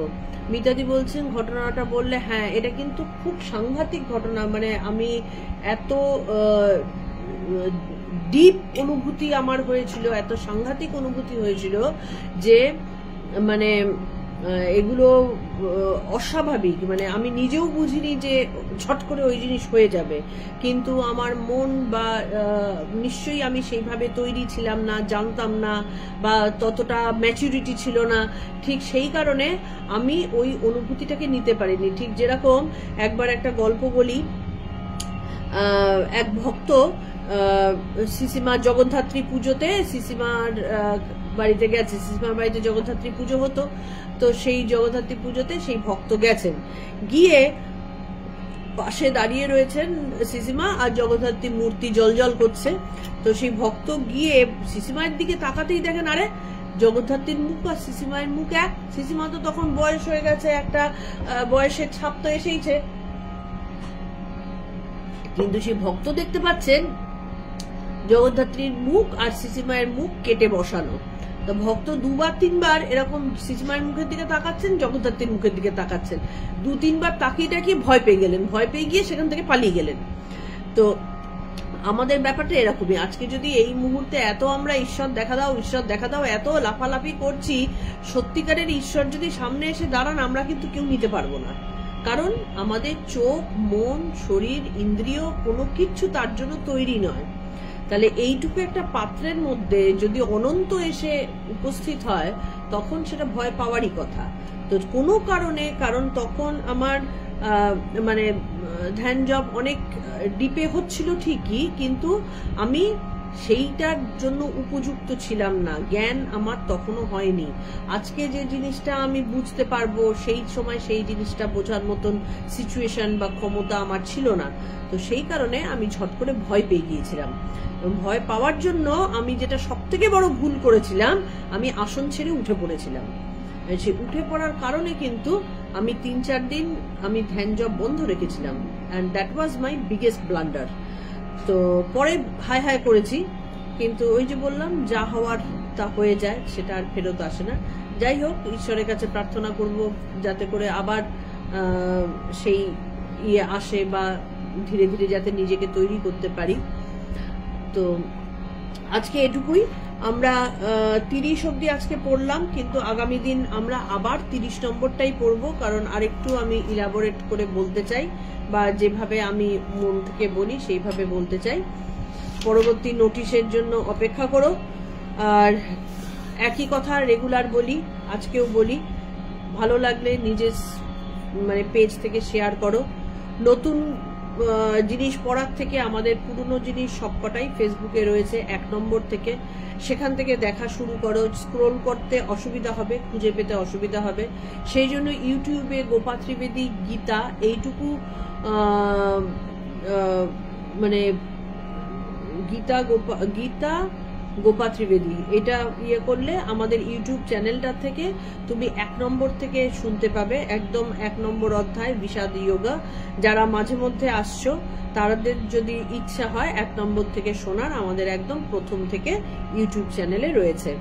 মিতাদি বলছেন ঘটনাটা বললে, হ্যাঁ এটা কিন্তু খুব সাংঘাতিক ঘটনা, মানে আমি এত ডিপ অনুভূতি আমার হয়েছিল, এত সাংঘাতিক অনুভূতি হয়েছিল যে মানে এগুলো অস্বাভাবিক, মানে আমি নিজেও বুঝিনি যে ঝট করে ওই জিনিস হয়ে যাবে, কিন্তু আমার মন বা নিশ্চয়ই আমি সেইভাবে তৈরি ছিলাম না, জানতাম না, বা ততটা ম্যাচুরিটি ছিল না, ঠিক সেই কারণে আমি ওই অনুভূতিটাকে নিতে পারিনি। ঠিক যেরকম একবার একটা গল্প বলি, এক ভক্ত সিসিমা জগদ্ধাত্রী পুজোতে সিসিমার বাড়িতে গেছে, সিসিমার বাড়িতে জগদ্ধাত্রী পুজো হতো, তো সেই জগদ্ধাত্রী পুজোতে সেই ভক্ত গেছেন, গিয়ে পাশে দাঁড়িয়ে রয়েছেন সিসিমা আর জগদ্ধাত্রী মূর্তি জলজল করছে। তো সেই ভক্ত গিয়ে সিসিমায়ের দিকে তাকাতেই দেখেন আরে জগদ্ধাত্রীর মুখ আর সিসিমায়ের মুখ এক। সিসিমা তো তখন বয়স হয়ে গেছে, একটা বয়সের ছাপ তো এসেইছে, কিন্তু সেই ভক্ত দেখতে পাচ্ছেন জগদ্ধাত্রীর মুখ আর সিসিমায়ের মুখ কেটে বসানো। তো ভক্ত দুবার তিনবার এরকম সিসিমায়ের মুখের দিকে তাকাচ্ছেন, জগদ্ধাত্রীর মুখের দিকে তাকাচ্ছেন, দু তিনবার তাকিয়ে টাকিয়ে ভয় পেয়ে গেলেন, ভয় পেয়ে গিয়ে সেখান থেকে পালিয়ে গেলেন। তো আমাদের ব্যাপারটা এরকমই, আজকে যদি এই মুহূর্তে এত আমরা ঈশ্বর দেখা দাও ঈশ্বর দেখা দাও এত লাফালাফি করছি, সত্যিকারের ঈশ্বর যদি সামনে এসে দাঁড়ান আমরা কিন্তু কেউ নিতে পারবো না, কারণ আমাদের চোখ, মন, শরীর, ইন্দ্রিয় কোনো কিছু তার জন্য তৈরি নয়। তাহলে এইটুকু একটা পাত্রের মধ্যে যদি অনন্ত এসে উপস্থিত হয় তখন সেটা ভয় পাওয়ারই কথা। তো কোনো কারণে, কারণ তখন আমার মানে ধ্যান জব অনেক ডিপে হচ্ছিল ঠিকই, কিন্তু আমি সেইটার জন্য উপযুক্ত ছিলাম না, জ্ঞান আমার তখনও হয়নি। আজকে যে জিনিসটা আমি বুঝতে পারবো সেই সময় সেই জিনিসটা বোঝার মতন সিচুয়েশন বা ক্ষমতা আমার ছিল না। তো সেই কারণে আমি ঝট করে ভয় পেয়ে গিয়েছিলাম। ভয় পাওয়ার জন্য আমি যেটা সব থেকে বড় ভুল করেছিলাম, আমি আসন ছেড়ে উঠে পড়েছিলাম। সে উঠে পড়ার কারণে কিন্তু আমি 3-4 দিন আমি ধ্যান জব বন্ধ রেখেছিলাম, and that was my biggest blunder. তো পরে হাই হাই করেছি, কিন্তু ওই যে বললাম যা হওয়ার তা হয়ে যায়, সেটা আর ফেরত আসে না। যাই হোক, ঈশ্বরের কাছে প্রার্থনা করব যাতে করে আবার সেই ইয়ে আসে, বা ধীরে ধীরে যাতে নিজেকে তৈরি করতে পারি। তো আজকে এটুকুই, আমরা 30 অব্দি আজকে পড়লাম, কিন্তু আগামী দিন আমরা আবার 30 নম্বরটাই পড়বো, কারণ আরেকটু আমি ইলাবোরেট করে বলতে চাই, বা যেভাবে আমি মন থেকে বলি সেইভাবে বলতে চাই। পরবর্তী নোটিশের জন্য অপেক্ষা করো। আর একই কথা রেগুলার বলি, আজকেও বলি, ভালো লাগলে নিজের মানে পেজ থেকে শেয়ার করো। নতুন জিনিস পড়ার থেকে আমাদের পুরনো জিনিস সবকটাই ফেসবুকে রয়েছে 1 নম্বর থেকে, সেখান থেকে দেখা শুরু করো। স্ক্রোল করতে অসুবিধা হবে, খুঁজে পেতে অসুবিধা হবে, সেই জন্য ইউটিউবে গোপা ত্রিবেদী গীতা এইটুকু মানে গীতা গোপা ত্রিবেদী এটা ইয়ে করলে আমাদের ইউটিউব চ্যানেলটা থেকে তুমি 1 নম্বর থেকে শুনতে পাবে, একদম 1 নম্বর অধ্যায় বিষাদ যোগা। যারা মাঝে মধ্যে আসছো তাদের যদি ইচ্ছা হয় 1 নম্বর থেকে শোনার, আমাদের একদম প্রথম থেকে ইউটিউব চ্যানেলে রয়েছে,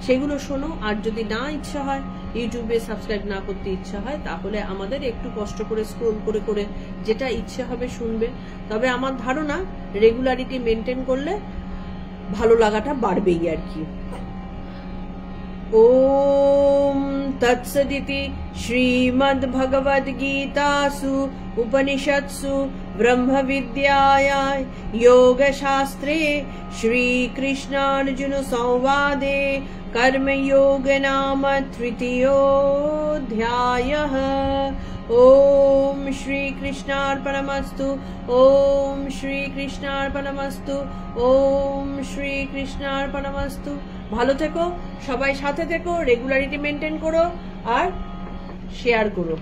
সেগুলো শোনো। আর যদি না ইচ্ছা হয়, ইউটিউবে সাবস্ক্রাইব না করতে ইচ্ছা হয়, তাহলে আমাদের একটু কষ্ট করে স্ক্রোল করে করে যেটা ইচ্ছে হবে শুনবে। তবে আমার ধারণা রেগুলারিটি মেনটেন করলে ভালো লাগাটা বাড়বেই আর কি। ওম তৎসদিতি শ্রীমদ্ ভগবদ গীতাসু উপনিষৎসু ব্রহ্ম বিদ্যায়াং যোগশাস্ত্রে শ্রীকৃষ্ণার্জুন সংবাদে कर्मयोग नाम तृतीयोऽध्यायः। ओम श्री कृष्णार्पणमस्तु, ओम श्री कृष्णार्पणमस्तु, ओम श्री कृष्णार्पणमस्तु। ভালো থেকো, সবাই সাথে থেকো, রেগুলারিটি মেনটেন করো আর শেয়ার করো।